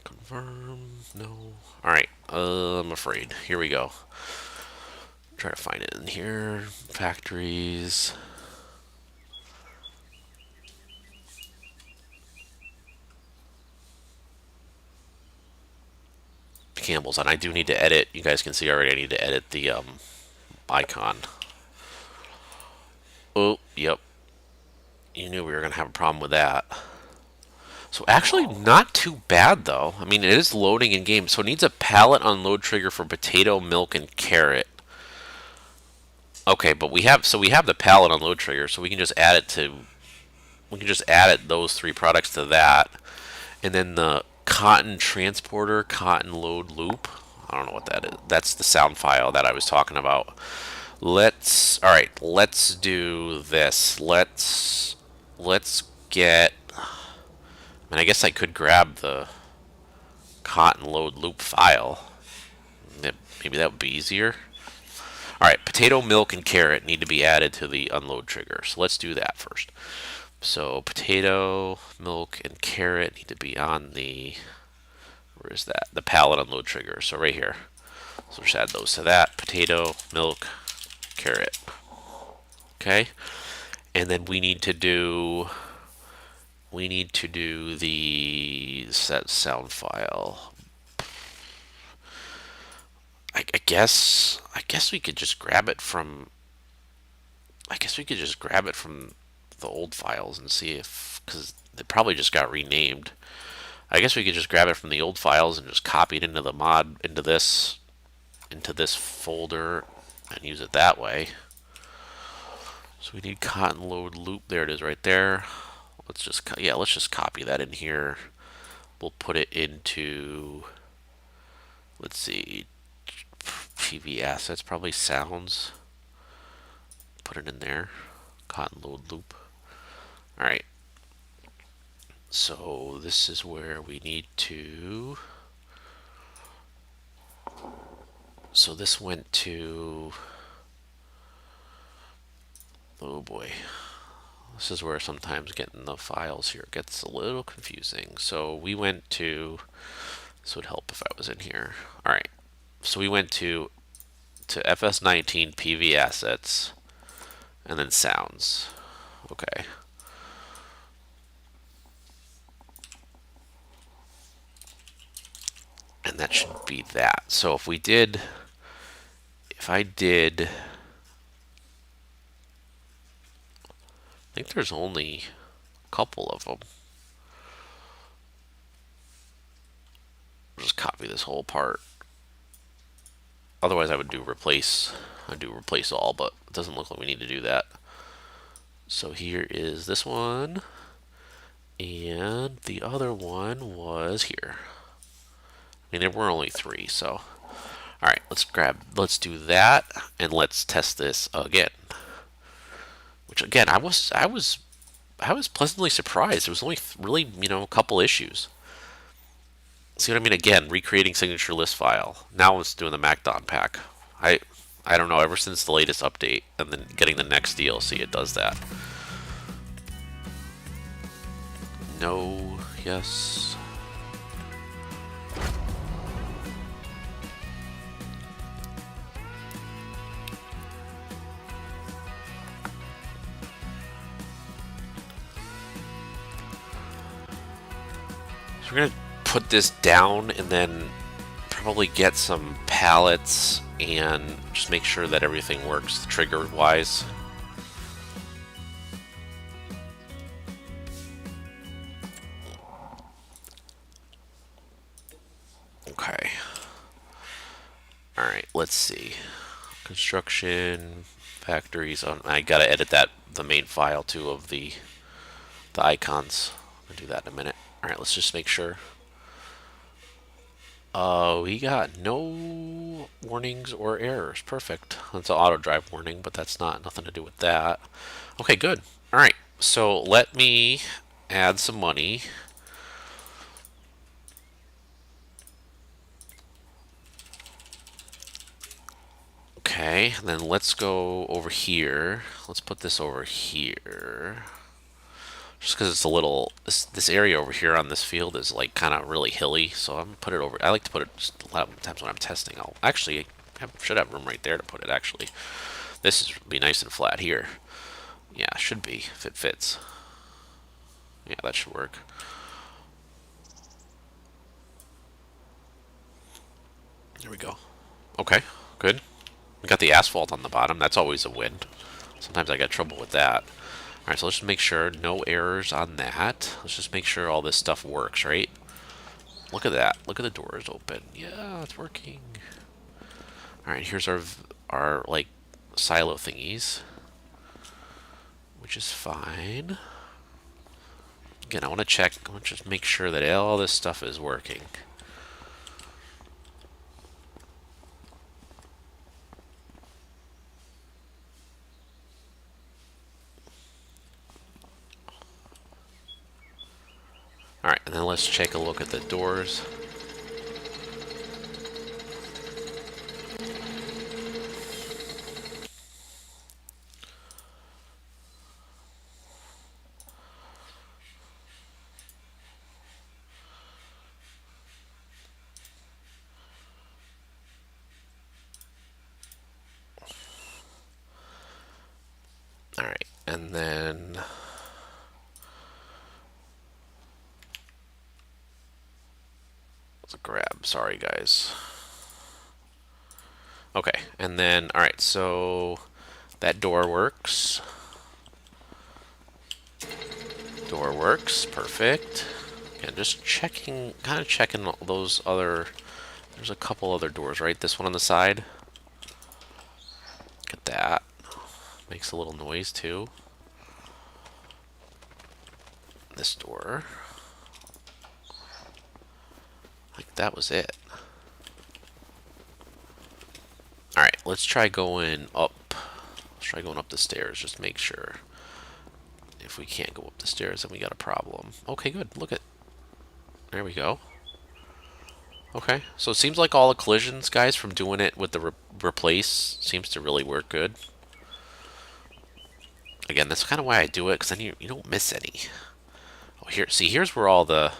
Confirm. No. All right. I'm afraid. Here we go. Try to find it in here. Factories. Campbells, and I do need to edit. You guys can see already. I need to edit the icon. Oh, yep. You knew we were gonna have a problem with that. So actually, not too bad though. I mean, it is loading in game, so it needs a pallet unload trigger for potato, milk, and carrot. Okay, but we have the pallet unload trigger, so we can just add it to. We can just add it those three products to that, and then the cotton transporter, cotton load loop. I don't know what that is. That's the sound file that I was talking about. All right, let's do this. Let's get, I guess I could grab the cotton load loop file. Maybe that would be easier. All right, potato, milk, and carrot need to be added to the unload trigger. So let's do that first. So potato, milk, and carrot need to be on the, where is that? The pallet unload trigger. So right here. So just add those to that. Potato, milk, carrot. Okay. And then we need to do the set sound file. I guess we could just grab it from the old files and see if, because they probably just got renamed. I guess we could just grab it from the old files and just copy it into the mod, into this folder, and use it that way. So we need cotton load loop. There it is right there. Let's just copy that in here. We'll put it into, let's see, TV assets, probably sounds. Put it in there. Cotton load loop. All right. So this is where we need to. So this went to. Oh boy. This is where sometimes getting the files here gets a little confusing. So we went to. This would help if I was in here. All right. So we went to FS19 PV assets, and then sounds. Okay. And that should be that. So if I think there's only a couple of them. I'll just copy this whole part. Otherwise I would do replace. I'd do replace all, but it doesn't look like we need to do that. So here is this one. And the other one was here. I mean, there were only three, so. All right, let's do that, and let's test this again. Which again, I was pleasantly surprised. There was only really, a couple issues. See what I mean? Again, recreating signature list file. Now it's doing the MacDon pack. I don't know. Ever since the latest update, and then getting the next DLC, it does that. No. Yes. So we're going to put this down and then probably get some pallets and just make sure that everything works trigger wise. Okay. All right, let's see. Construction, factories. I gotta edit that the main file too of the icons. I'll do that in a minute. All right, let's just make sure. We got no warnings or errors. Perfect. That's an auto drive warning, but that's nothing to do with that. Okay, good. All right, so let me add some money. Okay, and then let's go over here. Let's put this over here. Just because it's a little, this area over here on this field is like kind of really hilly, so I'm gonna put it over. I like to put it just a lot of times when I'm testing. I'll actually should have room right there to put it. Actually, this is be nice and flat here. Yeah, should be if it fits. Yeah, that should work. There we go. Okay, good. We got the asphalt on the bottom. That's always a win. Sometimes I got trouble with that. All right, so let's just make sure no errors on that. Let's just make sure all this stuff works, right? Look at that. Look at the doors open. Yeah, it's working. All right, here's our like silo thingies, which is fine. Again, I want to check. I want to just make sure that all this stuff is working. All right, and then let's take a look at the doors. All right, and then let's grab. Sorry, guys. Okay, and then all right, so that door works. Door works, perfect. Again, just checking, kind of checking those other. There's a couple other doors, right? This one on the side. Look at that. Makes a little noise too. This door. Like that was it. Alright, let's try going up. Let's try going up the stairs, just make sure. If we can't go up the stairs, then we got a problem. Okay, good. Look at. There we go. Okay, so it seems like all the collisions, guys, from doing it with the replace seems to really work good. Again, that's kind of why I do it, because then you don't miss any. Oh, here, see, here's where all those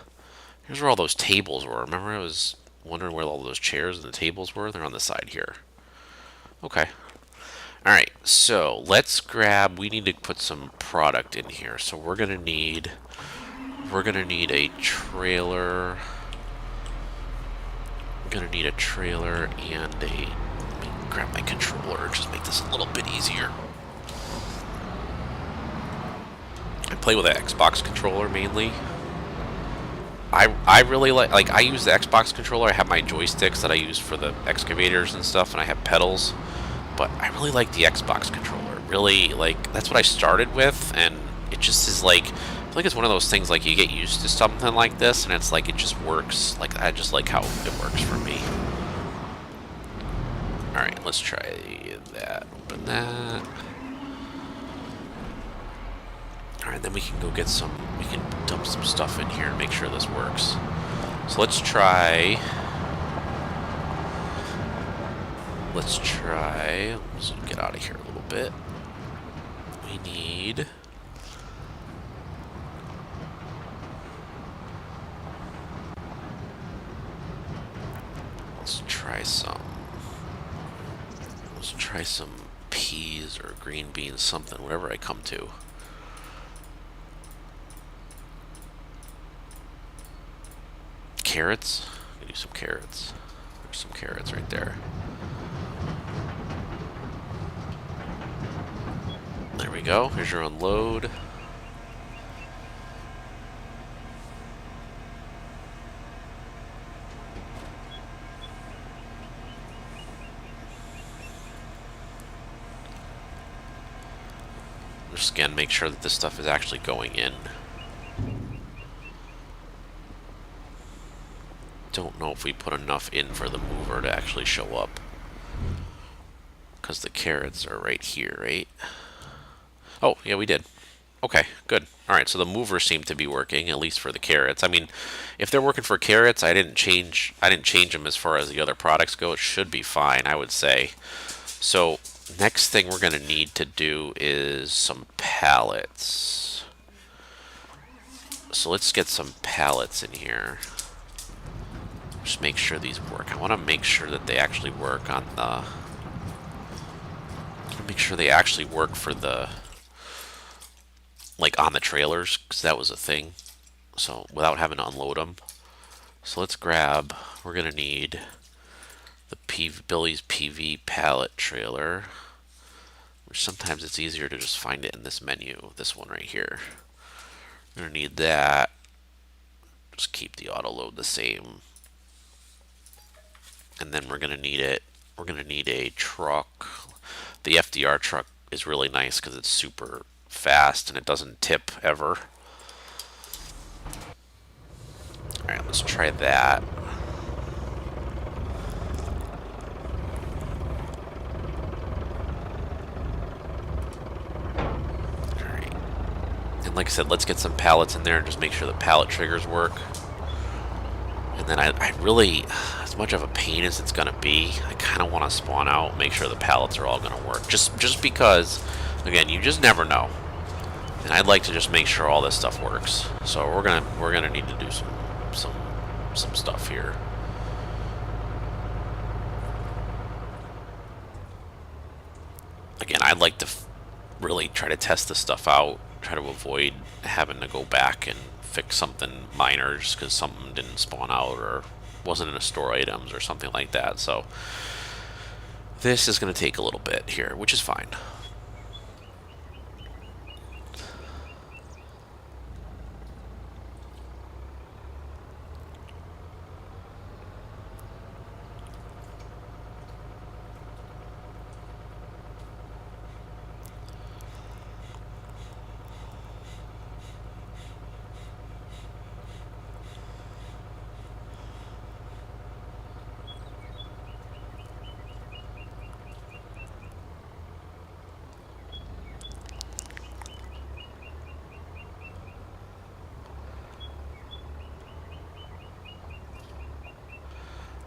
tables were. Remember, I was wondering where all those chairs and the tables were. They're on the side here. Okay. All right. So let's grab. We need to put some product in here. So we're gonna need a trailer. I'm gonna need a trailer and a. Let me grab my controller. Just make this a little bit easier. I play with an Xbox controller mainly. I really like I use the Xbox controller. I have my joysticks that I use for the excavators and stuff, and I have pedals. But I really like the Xbox controller. Really, like, that's what I started with, and it just is like, I feel like it's one of those things like you get used to something like this, and it's like it just works. Like I just like how it works for me. All right, let's try that. Open that. Alright, then we can go get some, we can dump some stuff in here and make sure this works. So let's try, let's get out of here a little bit. We need, let's try some peas or green beans, something, whatever I come to. Carrots. I'm gonna do some carrots. There's some carrots right there. There we go. Here's your unload. Just again, and make sure that this stuff is actually going in. Don't know if we put enough in for the mover to actually show up. Because the carrots are right here, right? Oh, yeah, we did. Okay, good. Alright, so the movers seem to be working, at least for the carrots. I mean, if they're working for carrots, I didn't change them as far as the other products go. It should be fine, I would say. So, next thing we're going to need to do is some pallets. So let's get some pallets in here. Just make sure these work. I want to make sure that they actually work on the... Make sure they actually work for the... Like on the trailers, because that was a thing. So without having to unload them. So let's grab... We're going to need the Billy's PV pallet trailer. Which sometimes it's easier to just find it in this menu. This one right here. We're going to need that. Just keep the auto load the same. And then we're going to need it. We're going to need a truck. The FDR truck is really nice because it's super fast and it doesn't tip ever. Alright, let's try that. Alright. And like I said, let's get some pallets in there and just make sure the pallet triggers work. And then I really, as much of a pain as it's going to be, I kind of want to spawn out, make sure the pallets are all going to work. Just because, again, you just never know. And I'd like to just make sure all this stuff works. So we're gonna need to do some stuff here. Again, I'd like to really try to test this stuff out, try to avoid having to go back and fix something minor just because something didn't spawn out or wasn't in a store items or something like that. So this is going to take a little bit here, which is fine.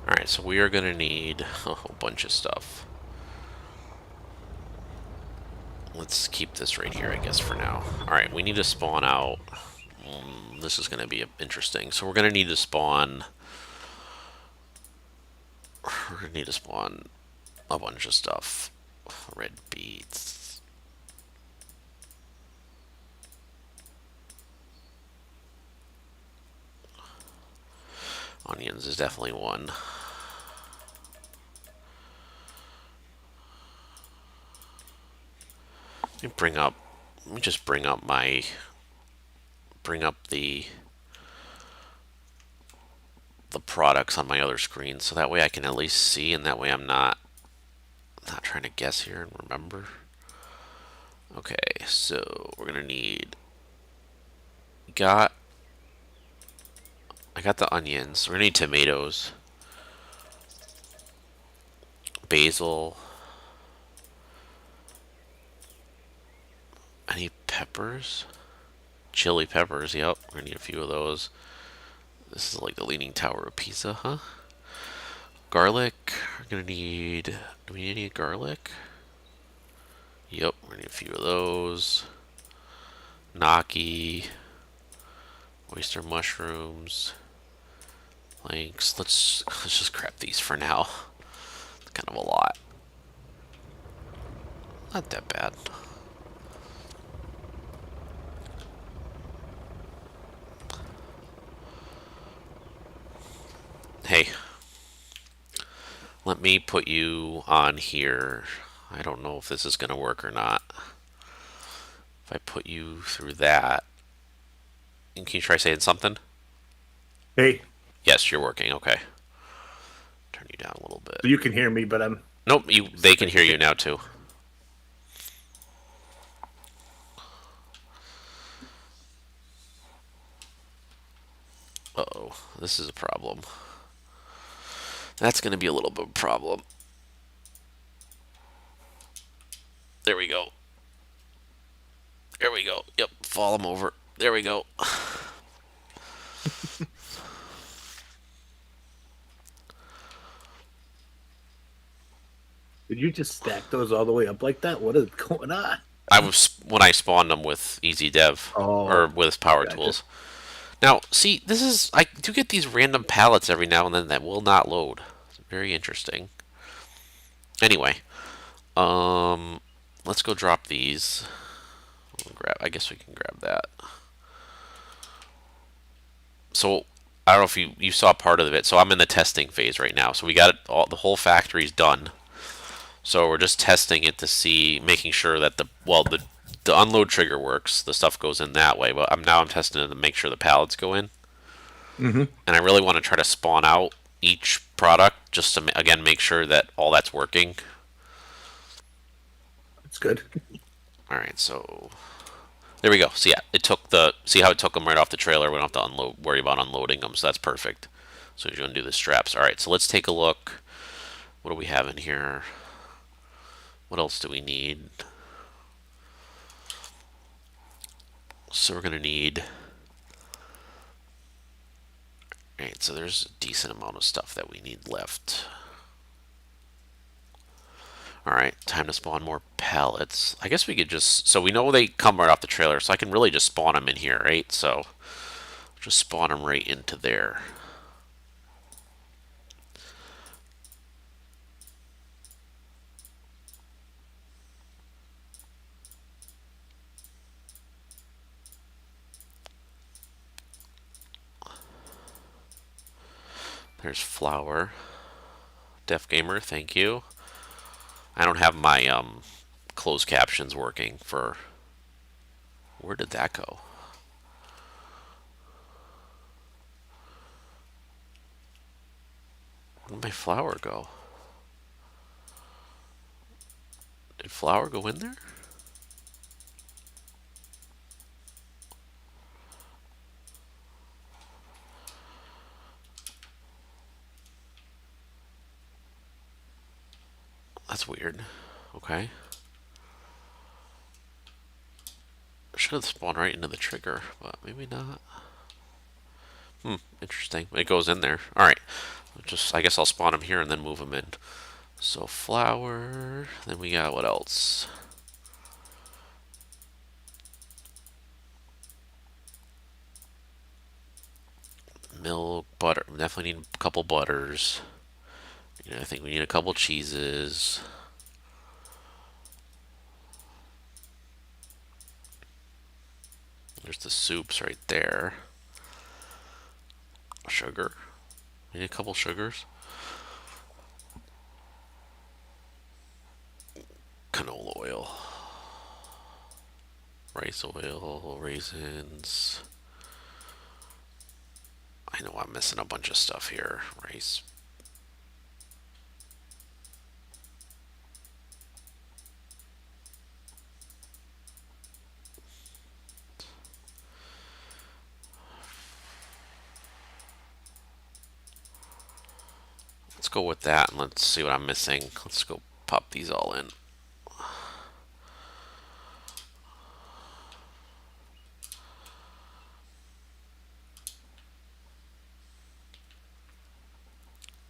Alright, so we are going to need a whole bunch of stuff. Let's keep this right here, I guess, for now. Alright, we need to spawn out. This is going to be interesting. So we're going to need to spawn... We're going to need to spawn a bunch of stuff. Red beets. Onions is definitely one. Let me just bring up the products on my other screen so that way I can at least see, and that way I'm not trying to guess here and remember. Okay, so we're gonna need I got the onions. We're gonna need tomatoes, basil. Any peppers? Chili peppers, yep. We're gonna need a few of those. This is like the Leaning Tower of Pisa, huh? Garlic. We're gonna need... Do we need any garlic? Yep, we're gonna need a few of those. Gnocchi. Oyster mushrooms. Planks. Let's just grab these for now. It's kind of a lot. Not that bad. Hey, let me put you on here. I don't know if this is going to work or not. If I put you through that, and can you try saying something? Hey. Yes, you're working. Okay. Turn you down a little bit. So you can hear me, but I'm... Nope, they can hear you now too. Uh-oh, this is a problem. That's going to be a little bit of a problem. There we go. There we go. Yep, fall them over. There we go. Did you just stack those all the way up like that? What is going on? I was when I spawned them with Easy Dev or Oh, with Power gotcha. Tools. Now, see, this is I do get these random pallets every now and then that will not load. It's very interesting. Anyway, um, let's go drop these. We'll grab. I guess we can grab that. So I don't know if you saw part of it. So I'm in the testing phase right now. So we got it all. The whole factory's done. So we're just testing it to see, making sure that the unload trigger works. The stuff goes in that way. But I'm testing it to make sure the pallets go in. Mm-hmm. And I really want to try to spawn out each product just to again make sure that all that's working. It's good. All right, so there we go. So yeah, it took see how it took them right off the trailer. We don't have to worry about unloading them, so that's perfect. So you're gonna do the straps. All right, so let's take a look. What do we have in here? What else do we need? So we're gonna need. All right, so there's a decent amount of stuff that we need left. Alright, time to spawn more pallets. I guess we could just... So we know they come right off the trailer, so I can really just spawn them in here, right? So, just spawn them right into there. There's flour. Def Gamer, thank you. I don't have my closed captions working for... Where did that go? Where did my flour go? Did flour go in there? That's weird. Okay. Should have spawned right into the trigger, but maybe not. Interesting. It goes in there. Alright. I guess I'll spawn them here and then move them in. So flour. Then we got what else? Milk, butter. We definitely need a couple butters. I think we need a couple cheeses. There's the soups right there. Sugar. We need a couple sugars. Canola oil. Rice oil. Raisins. I know I'm missing a bunch of stuff here. Rice. Let's go with that and let's see what I'm missing. Let's go pop these all in.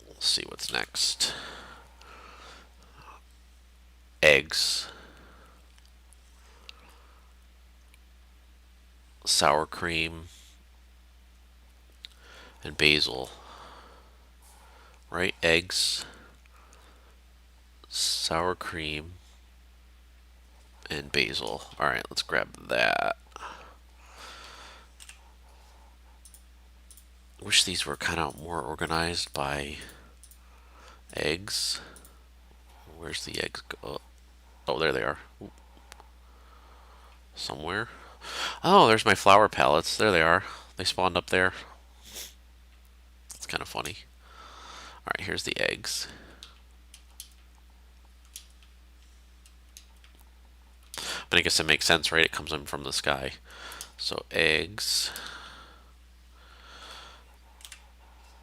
Let's see what's next. Eggs. Sour cream. And basil. Right? Eggs. Sour cream. And basil. Alright, let's grab that. Wish these were kind of more organized by eggs. Where's the eggs go? Oh, there they are. Somewhere. Oh, there's my flour pallets. There they are. They spawned up there. It's kind of funny. Alright, here's the eggs. But I guess it makes sense, right? It comes in from the sky. So eggs.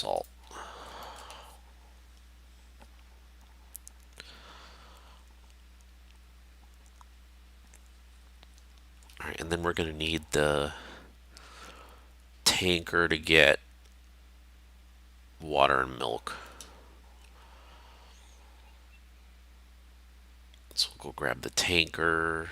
salt. All right, and then we're going to need the tanker to get water and milk. So we'll go grab the tanker.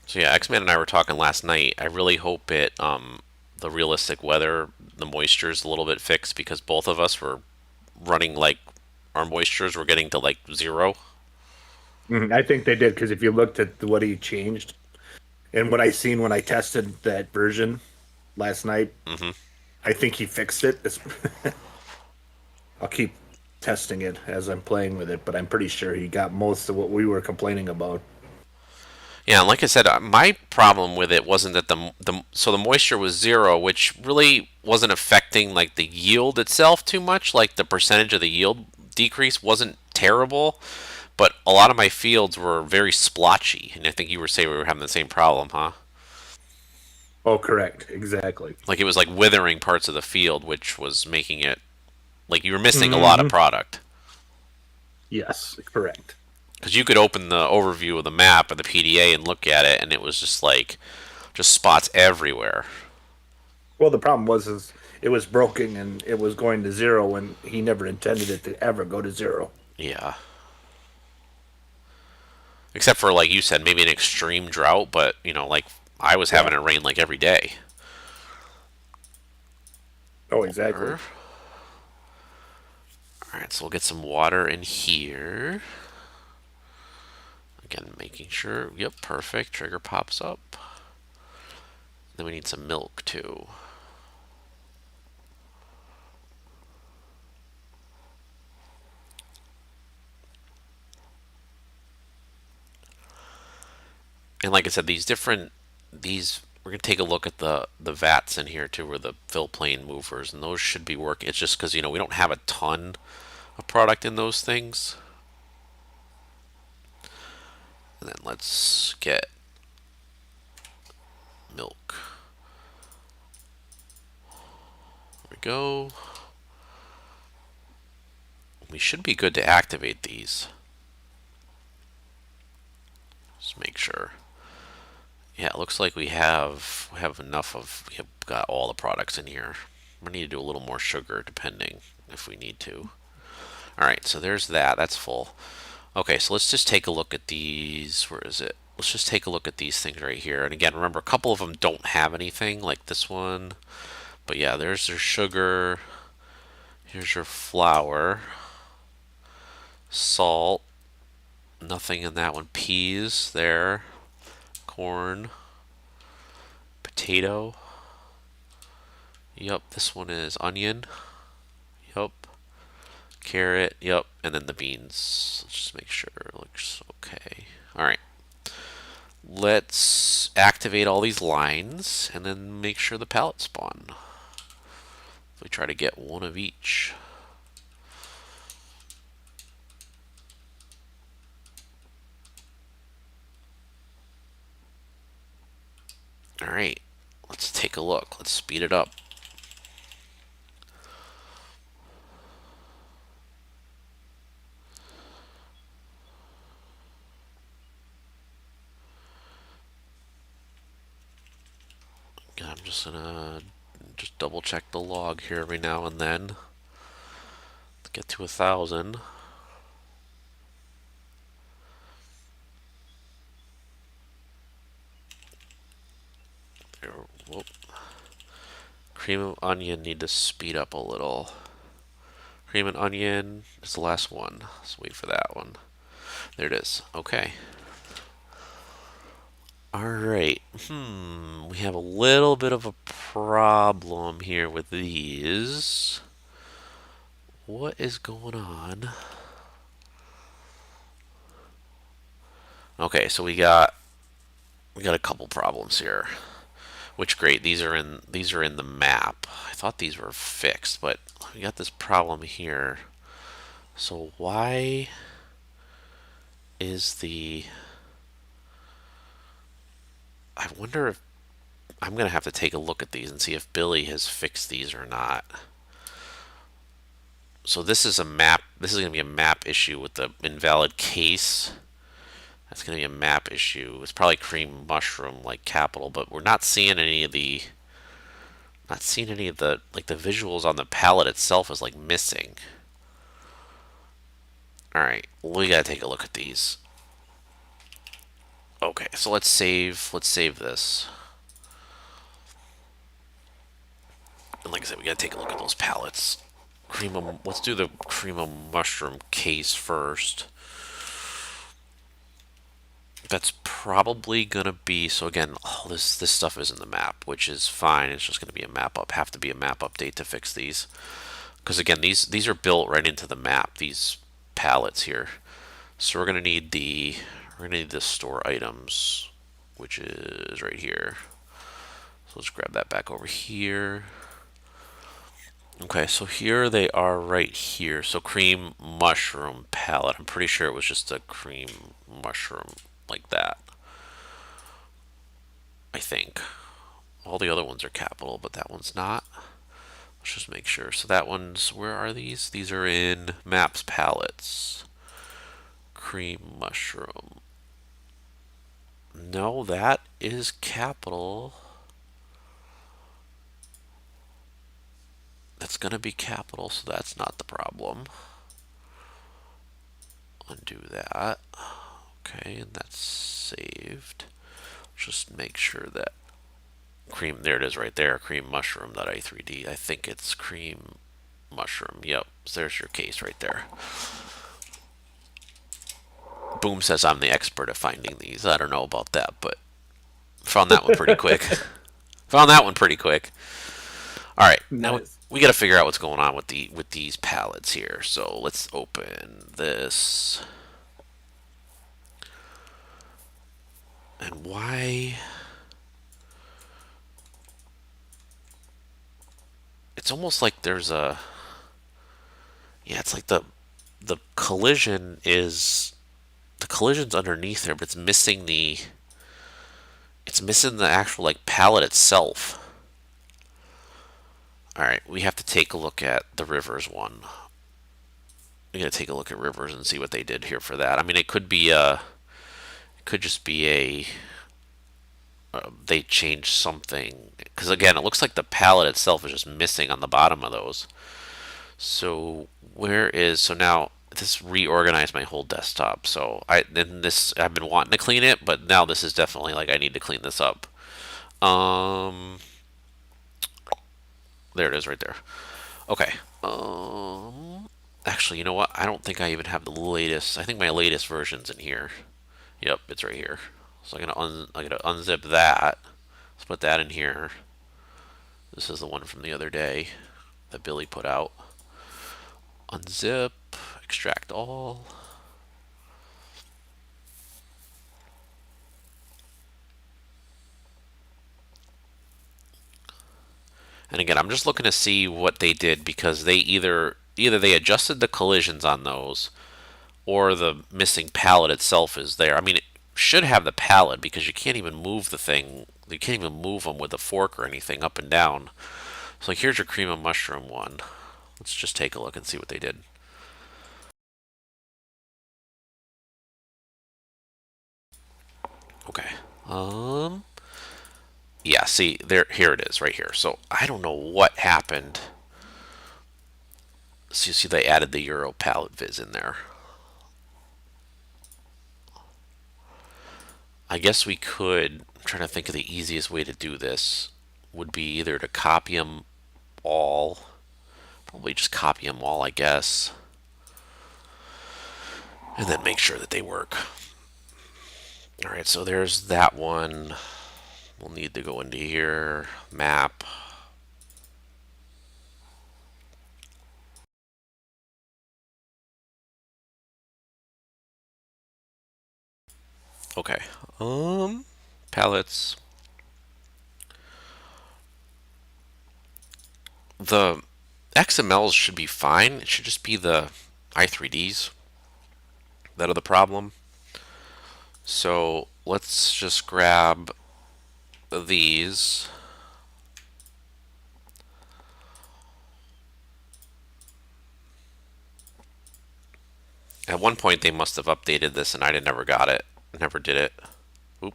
So yeah, X-Man and I were talking last night. I really hope the realistic weather, the moisture is a little bit fixed because both of us were running like our moistures were getting to like zero. I think they did because if you looked at what he changed and what I seen when I tested that version last night, Hmm. I think he fixed it. I'll keep testing it as I'm playing with it, but I'm pretty sure he got most of what we were complaining about. Yeah, and like I said, my problem with it wasn't that the moisture was zero, which really wasn't affecting like the yield itself too much. Like the percentage of the yield decrease wasn't terrible, but a lot of my fields were very splotchy, and I think you were saying we were having the same problem, huh? Oh, correct. Exactly. Like it was like withering parts of the field, which was making it like you were missing a lot of Hmm. product. Yes, correct. Because you could open the overview of the map of the PDA and look at it, and it was just like just spots everywhere. Well, the problem was is it was broken and it was going to zero, and he never intended it to ever go to zero. Yeah. Except for like you said, maybe an extreme drought, but like I was Yeah. having it rain like every day. Oh, exactly. Water. All right, so we'll get some water in here. Again, making sure. Yep, perfect. Trigger pops up. Then we need some milk too. And like I said, these we're gonna take a look at the vats in here too, where the fill plane movers, and those should be working. It's just because we don't have a ton of product in those things. And then let's get milk. There we go. We should be good to activate these. Just make sure. Yeah, it looks like we have enough of we have got all the products in here. We need to do a little more sugar depending if we need to. All right, so there's that. That's full. Okay, so let's just take a look at these. Where is it? Let's just take a look at these things right here. And again, remember a couple of them don't have anything like this one. But yeah, there's their sugar. Here's your flour. Salt. Nothing in that one. Peas there. Corn. Potato. Yep, this one is onion. Yep. Carrot. Yep. And then the beans. Let's just make sure it looks okay. All right. Let's activate all these lines and then make sure the pallets spawn. We try to get one of each. All right. Let's take a look. Let's speed it up. I'm just gonna just double check the log here every now and then. Let's get to 1,000. There, whoop. Cream of onion need to speed up a little. Cream and onion is the last one. Let's wait for that one. There it is. Okay. All right. We have a little bit of a problem here with these. What is going on? Okay, so we got a couple problems here. Which great, these are in the map. I thought these were fixed, but we got this problem here. So why is the I wonder if I'm gonna have to take a look at these and see if Billy has fixed these or not. So this is a map. This is gonna be a map issue with the invalid case. That's gonna be a map issue. It's probably cream mushroom like capital, but we're not seeing any of the like the visuals on the palette itself is like missing. All right, we gotta take a look at these. Okay, so let's save. Let's save this. And like I said, we gotta take a look at those palettes. Let's do the cream of mushroom case first. That's probably gonna be so. Again, all this stuff is in the map, which is fine. It's just gonna be a map up. Have to be a map update to fix these, because again, these are built right into the map. These palettes here. So we're gonna need the store items, which is right here. So let's grab that back over here. Okay, so here they are right here. So cream mushroom palette. I'm pretty sure it was just a cream mushroom like that. I think. All the other ones are capital, but that one's not. Let's just make sure. So that one's, where are these? These are in maps palettes. Cream mushroom. No, that is capital. That's going to be capital, so that's not the problem. Undo that. Okay, and that's saved. Just make sure that cream, there it is right there, cream mushroom, that i3D. I think it's cream mushroom. Yep, so there's your case right there. Boom says I'm the expert at finding these. I don't know about that, but found that one pretty quick. Found that one pretty quick. All right, now Nice. we got to figure out what's going on with these palettes here. So let's open this. And why? It's almost like there's a, yeah, it's like the collision's underneath there, but it's missing the actual like palette itself. All right, we have to take a look at the rivers one. We got to take a look at rivers and see what they did here for that. I mean, it could just be they changed something, because again, it looks like the palette itself is just missing on the bottom of those. So so now this reorganized my whole desktop. So I've been wanting to clean it, but now this is definitely like I need to clean this up. Um, there it is right there. Okay. Actually, you know what? I don't think I even have the latest. I think my latest version's in here. Yep, it's right here. So I'm gonna unzip that. Let's put that in here. This is the one from the other day that Billy put out. Unzip, extract all. And again, I'm just looking to see what they did, because they either they adjusted the collisions on those, or the missing palette itself is there. I mean, it should have the palette, because you can't even move the thing. You can't even move them with a fork or anything up and down. So like, here's your cream of mushroom one. Let's just take a look and see what they did. Okay. Yeah, see, here it is right here. So I don't know what happened. So you see they added the Euro palette viz in there. I guess we could, I'm trying to think of the easiest way to do this, would be either to copy them all, probably just copy them all, I guess, and then make sure that they work. All right, so there's that one. We'll need to go into here, map. Okay. Palettes. The XMLs should be fine. It should just be the i3Ds that are the problem. So let's just grab these. At one point they must have updated this and I never got it. Never did it. Oop.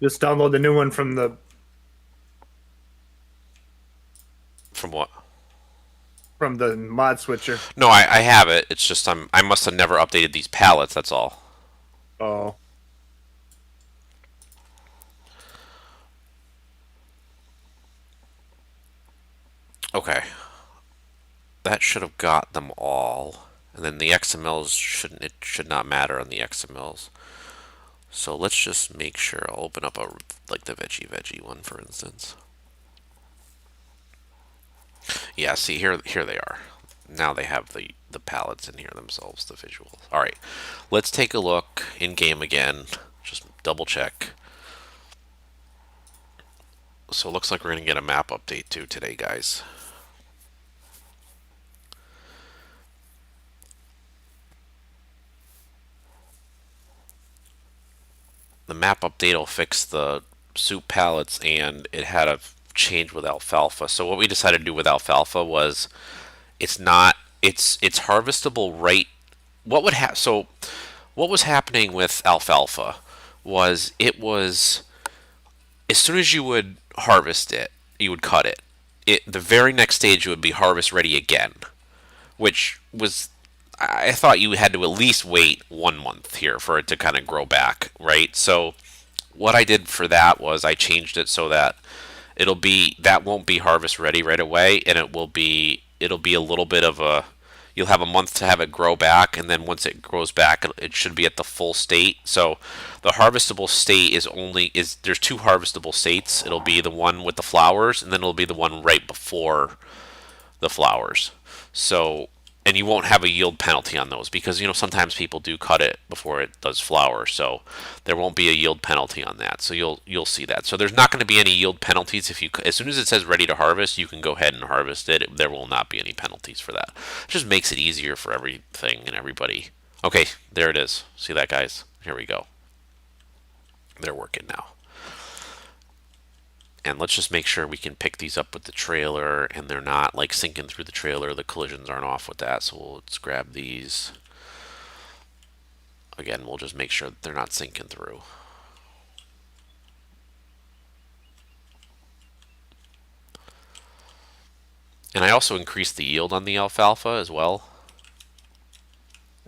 Just download the new one From what? from the mod switcher. No, I have it. It's just I must have never updated these palettes, that's all. Oh, Okay. That should have got them all. And then the XMLs shouldn't it should not matter on the XMLs. So let's just make sure I'll open up a like the veggie one for instance. Yeah, see here they are. Now they have the palettes in here themselves, the visuals. All right, let's take a look in game again. Just double check. So it looks like we're gonna get a map update too today, guys. The map update will fix the soup palettes, and it had a change with alfalfa. So what we decided to do with alfalfa was it's not it's harvestable right. What was happening with alfalfa was it was as soon as you would harvest it, you would cut it. The very next stage it would be harvest ready again, which was I thought you had to at least wait 1 month here for it to kind of grow back, right? So what I did for that was I changed it so that that won't be harvest ready right away, and it'll be a little bit of a you'll have a month to have it grow back, and then once it grows back, it should be at the full state. So the harvestable state is there's two harvestable states. It'll be the one with the flowers, and then it'll be the one right before the flowers. So and you won't have a yield penalty on those because sometimes people do cut it before it does flower, so there won't be a yield penalty on that. So you'll see that. So there's not going to be any yield penalties if you as soon as it says ready to harvest, you can go ahead and harvest it. There will not be any penalties for that. It just makes it easier for everything and everybody. Okay, there it is. See that, guys? Here we go. They're working now. And let's just make sure we can pick these up with the trailer and they're not like sinking through the trailer. The collisions aren't off with that. So let's grab these. Again, we'll just make sure that they're not sinking through. And I also increased the yield on the alfalfa as well.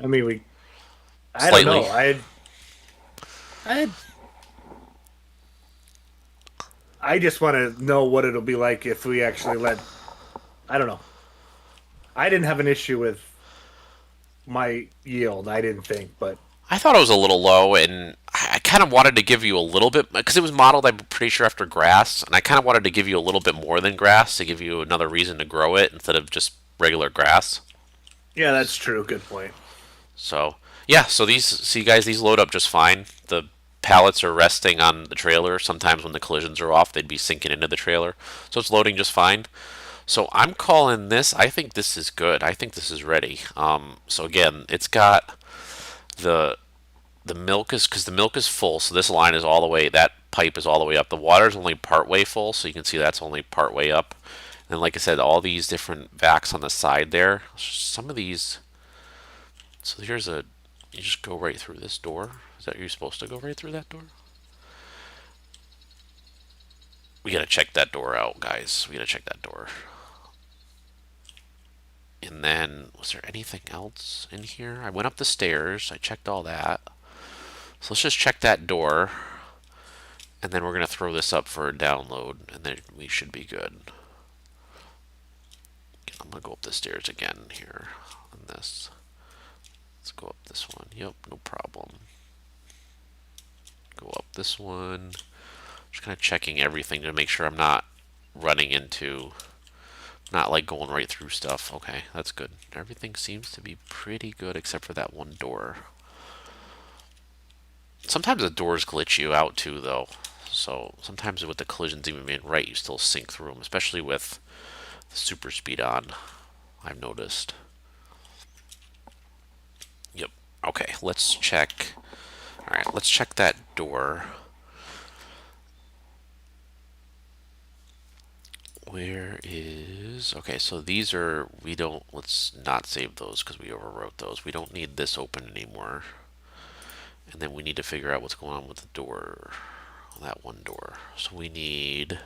I mean, I don't Slightly. know. I I just want to know what it'll be like if we actually let. I don't know. I didn't have an issue with my yield. I didn't think, but I thought it was a little low, and I kind of wanted to give you a little bit because it was modeled, I'm pretty sure, after grass, and I kind of wanted to give you a little bit more than grass to give you another reason to grow it instead of just regular grass. yeah, that's true. Good point. So yeah, so see guys, these load up just fine. The pallets are resting on the trailer. Sometimes when the collisions are off, they'd be sinking into the trailer, so it's loading just fine. So I'm calling this. I think this is good. I think this is ready. So again, it's got the the milk is because the milk is full. So this line is all the way. That pipe is all the way up. The water is only part way full, so you can see that's only part way up. And like I said, all these different vacs on the side there. Some of these. So here's a. You just go right through this door. Is that you're supposed to go right through that door? We gotta check that door out, guys. We gotta check that door. And then, was there anything else in here? I went up the stairs. I checked all that. So let's just check that door. And then we're going to throw this up for a download. And then we should be good. I'm going to go up the stairs again here. And this. Let's go up this one. Yep, no problem. Go up this one. Just kind of checking everything to make sure I'm not running into, not like going right through stuff. Okay, that's good. Everything seems to be pretty good except for that one door. Sometimes the doors glitch you out too, though. So sometimes with the collisions even being right, you still sink through them, especially with the super speed on, I've noticed. Yep. Okay, let's check. All right, let's check that door. Where is... Okay, so these are... We don't... Let's not save those because we overwrote those. We don't need this open anymore. And then we need to figure out what's going on with the door. That one door. So we need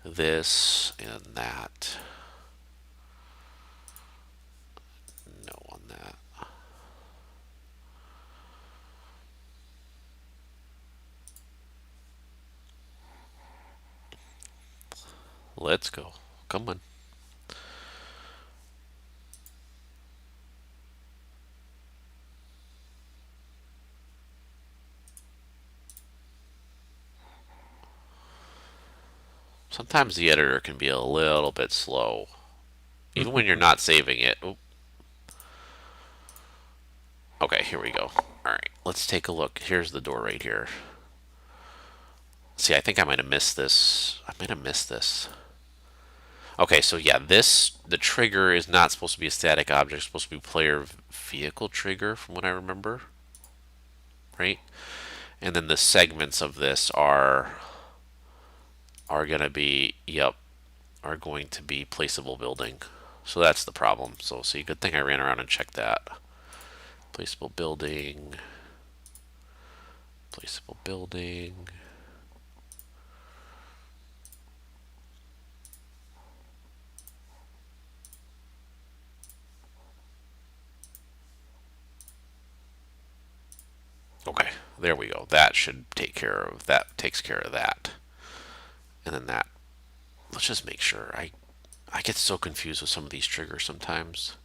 this and that. No on that. Let's go. Come on. Sometimes the editor can be a little bit slow. Even when you're not saving it. Oop. Okay, here we go. Alright, let's take a look. Here's the door right here. See, I think I might have missed this. I might have missed this. Okay, so yeah, the trigger is not supposed to be a static object. It's supposed to be player vehicle trigger, from what I remember. Right? And then the segments of this are gonna be, yep, are going to be placeable building. So that's the problem. So see, good thing I ran around and checked that. Placeable building. Placeable building. Okay, there we go. That should take care of that. Takes care of that. And then that. Let's just make sure. I get so confused with some of these triggers sometimes.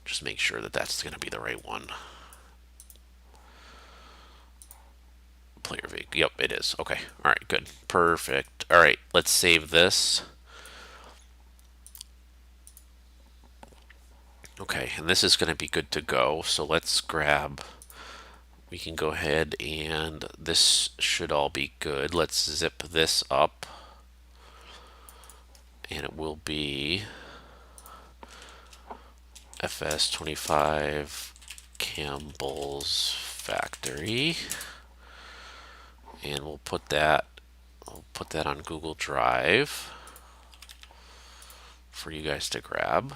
Just make sure that that's going to be the right one. Player vehicle. Yep, it is. Okay. All right, good. Perfect. All right, let's save this. Okay, and this is going to be good to go. So let's grab... We can go ahead and this should all be good. Let's zip this up. And it will be FS25 Campbell's factory. And we'll put that on Google Drive for you guys to grab.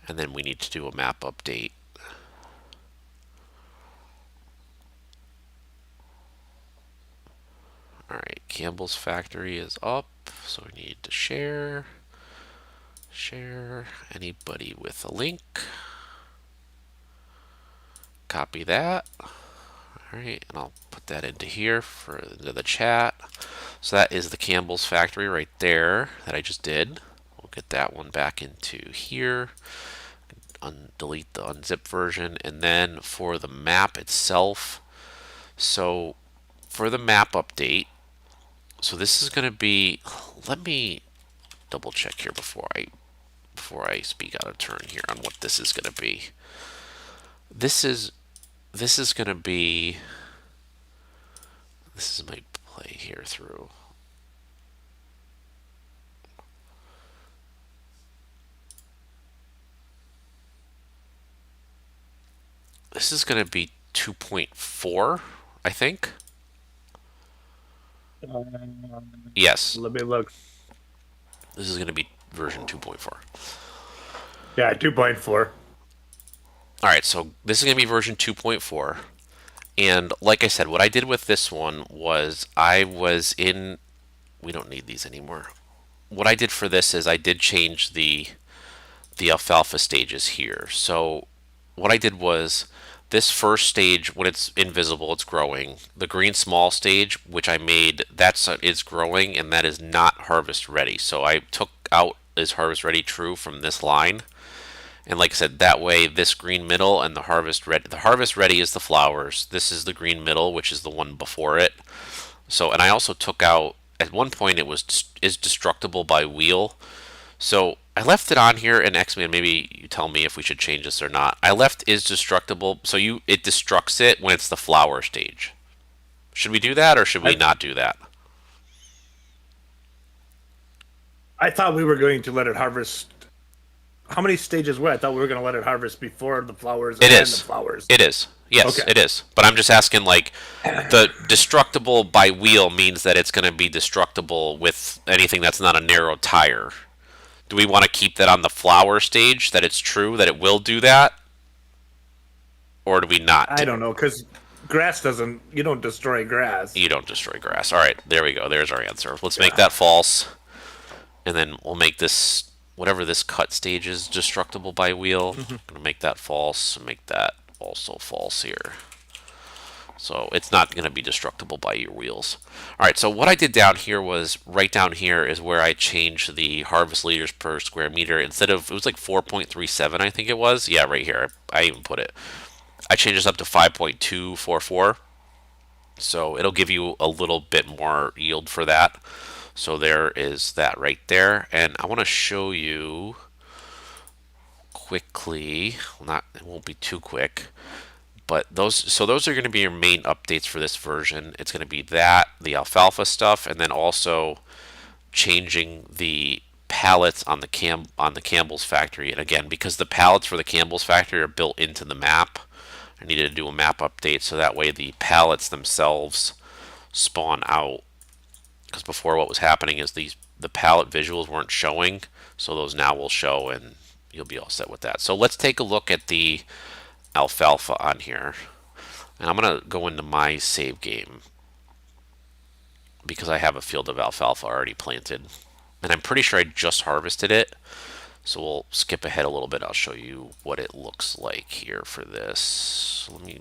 And then we need to do a map update. Alright, Campbell's factory is up, so we need to share anybody with a link. Copy that. Alright, and I'll put that into here for into the chat. So that is the Campbell's factory right there that I just did. We'll get that one back into here. Delete the unzip version, and then for the map itself, so for the map update, so this is going to be, let me double check here before I speak out of turn here on what this is going to be. This is going to be, this is my play here through. This is going to be 2.4, I think. Yes. Let me look. This is going to be version 2.4. Yeah, 2.4. All right, so this is going to be version 2.4. And like I said, what I did with this one was I was in... We don't need these anymore. What I did for this is I did change the alfalfa stages here. So what I did was this first stage, when it's invisible, it's growing. The green small stage, which I made, that's is growing, and that is not harvest ready. So I took out is harvest ready true from this line. And like I said, that way this green middle and the harvest ready is the flowers. This is the green middle, which is the one before it. So, and I also took out, at one point it was is destructible by wheel. So I left it on here in X-Men. Maybe you tell me if we should change this or not. I left is destructible, so it destructs it when it's the flower stage. Should we do that or should we I not do that? I thought we were going to let it harvest. How many stages were? I thought we were going to let it harvest before the flowers It and then the is. flowers. It is. Yes, Okay. it is. But I'm just asking, like, the destructible by wheel means that it's going to be destructible with anything that's not a narrow tire. Do we want to keep that on the flower stage, that it's true that it will do that? Or do we not? I don't know because grass doesn't. You don't destroy grass. You don't destroy grass. All right, there we go. There's our answer. Let's make Yeah. that false. And then we'll make this, whatever this cut stage is, destructible by wheel. I'm going to make that false and make that also false here. So it's not going to be destructible by your wheels. All right, so what I did down here was, right down here is where I changed the harvest liters per square meter. Instead of, it was like 4.37, I think it was. Yeah, right here. I even put it. I changed this up to 5.244. So it'll give you a little bit more yield for that. So there is that right there. And I want to show you quickly, well, not, it won't be too quick, but those are going to be your main updates for this version. It's going to be that, the alfalfa stuff, and then also changing the pallets on the Campbell's factory. And again, because the pallets for the Campbell's factory are built into the map, I needed to do a map update so that way the pallets themselves spawn out. Because before, what was happening is the palette visuals weren't showing, so those now will show, and you'll be all set with that. So let's take a look at the alfalfa on here. And I'm going to go into my save game because I have a field of alfalfa already planted. And I'm pretty sure I just harvested it. So we'll skip ahead a little bit. I'll show you what it looks like here for this. Let me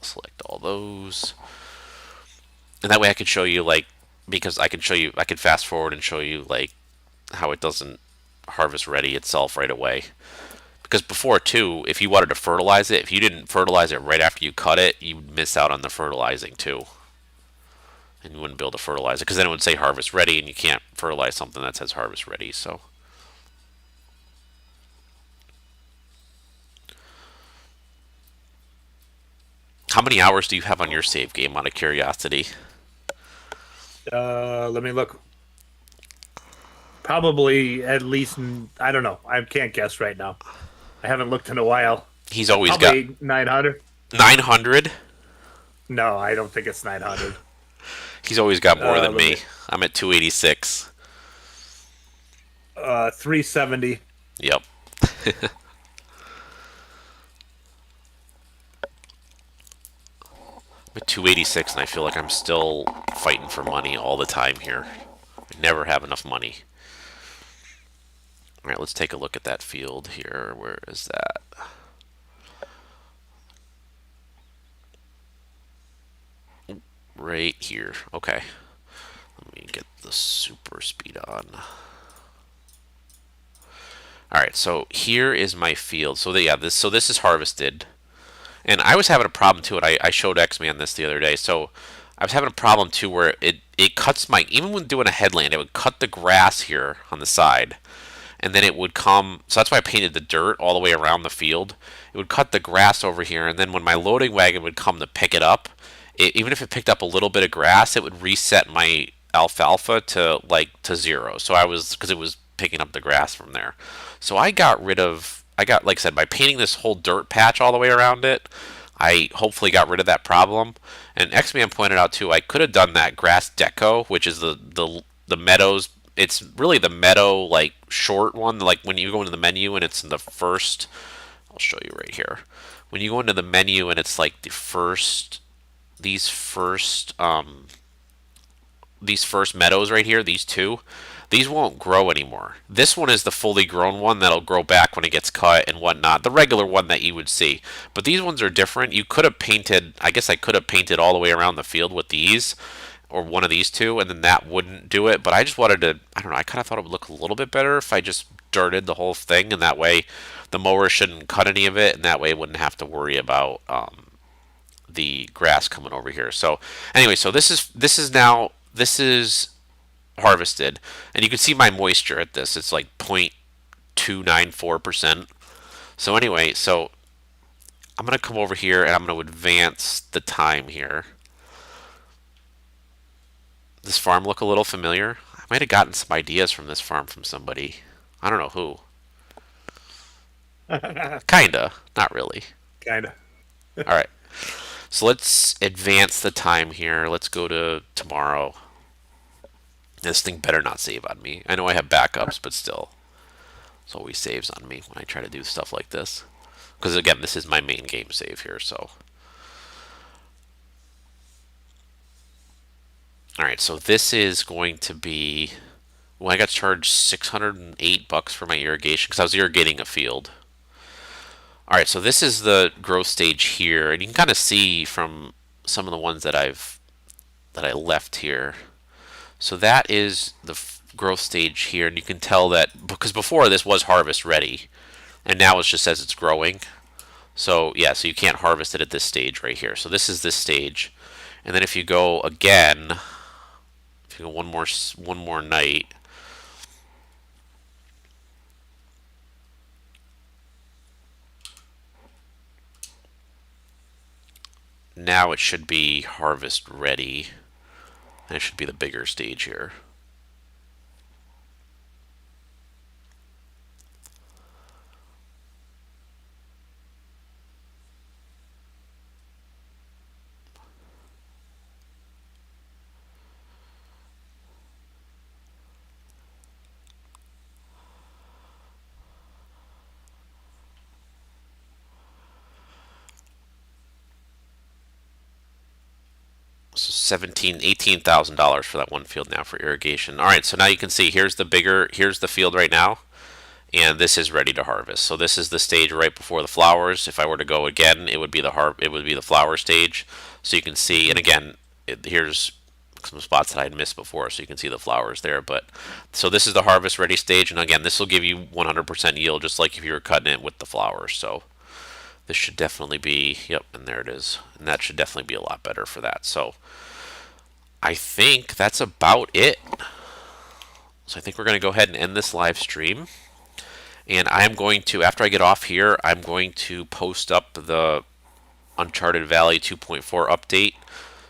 select all those. And that way I can show you, like, because I can show you, I can fast forward and show you, like, how it doesn't harvest ready itself right away. Because before, too, if you wanted to fertilize it, if you didn't fertilize it right after you cut it, you'd miss out on the fertilizing, too. And you wouldn't be able to fertilize it, because then it would say harvest ready, and you can't fertilize something that says harvest ready, so. How many hours do you have on your save game, out of curiosity? Let me look. Probably at least. I don't know. I can't guess right now. I haven't looked in a while. He's always got Probably 900. 900. No, I don't think it's 900. He's always got more than Let me. me. I'm at 286. 370. Yep. I'm at 286, and I feel like I'm still fighting for money all the time here. I never have enough money. All right, let's take a look at that field here. Where is that? Right here. Okay. Let me get the super speed on. All right, so here is my field. So yeah, this is harvested. And I was having a problem too, and I showed X-Man this the other day. So I was having a problem too where it cuts my, even when doing a headland, it would cut the grass here on the side. And then it would come, so that's why I painted the dirt all the way around the field. It would cut the grass over here, and then when my loading wagon would come to pick it up, even if it picked up a little bit of grass, it would reset my alfalfa to to zero. So I was, because it was picking up the grass from there. So I got, like I said, by painting this whole dirt patch all the way around it, I hopefully got rid of that problem. And X-Man pointed out too, I could have done that grass deco, which is the meadows. It's really the meadow, like, short one, like when you go into the menu and it's in the first, I'll show you right here. When you go into the menu and it's like the first, these first these first meadows right here, these two, these won't grow anymore. This one is the fully grown one that'll grow back when it gets cut and whatnot, the regular one that you would see. But these ones are different. You could have painted, I guess I could have painted all the way around the field with these, or one of these two, and then that wouldn't do it. But I just wanted to, I don't know, I kind of thought it would look a little bit better if I just dirted the whole thing, and that way the mower shouldn't cut any of it, and that way it wouldn't have to worry about the grass coming over here. So anyway, so this is harvested, and you can see my moisture at this. It's like 0.294%. So anyway, so I'm gonna come over here and I'm gonna advance the time here. This farm look a little familiar? I might have gotten some ideas from this farm from somebody. I don't know who. Kinda, not really. Kind of. All right. So let's advance the time here. Let's go to tomorrow. This thing better not save on me. I know I have backups, but still. It always saves on me when I try to do stuff like this. Because again, this is my main game save here, so. Alright, so this is going to be. Well, I got charged $608 for my irrigation because I was irrigating a field. Alright, so this is the growth stage here, and you can kind of see from some of the ones that I left here. So that is the growth stage here, and you can tell that because before this was harvest ready, and now it just says it's growing. So yeah, so you can't harvest it at this stage right here. So this is this stage, and then if you go again, if you go one more night, now it should be harvest ready, and it should be the bigger stage here. So $18,000 for that one field now for irrigation. All right, so now you can see here's the field right now, and this is ready to harvest. So this is the stage right before the flowers. If I were to go again, it would be the flower stage. So you can see, and again, here's some spots that I had missed before, so you can see the flowers there. But so this is the harvest ready stage, and again, this will give you 100% yield, just like if you were cutting it with the flowers. So this should definitely be, yep, and there it is, and that should definitely be a lot better for that. So I think that's about it. So I think we're going to go ahead and end this live stream. And I am going to, after I get off here, I'm going to post up the Uncharted Valley 2.4 update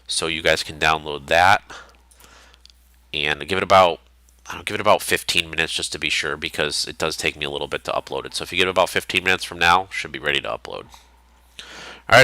so you guys can download that. And give it about 15 minutes just to be sure, because it does take me a little bit to upload it. So if you give it about 15 minutes from now, it should be ready to upload. All right, everybody.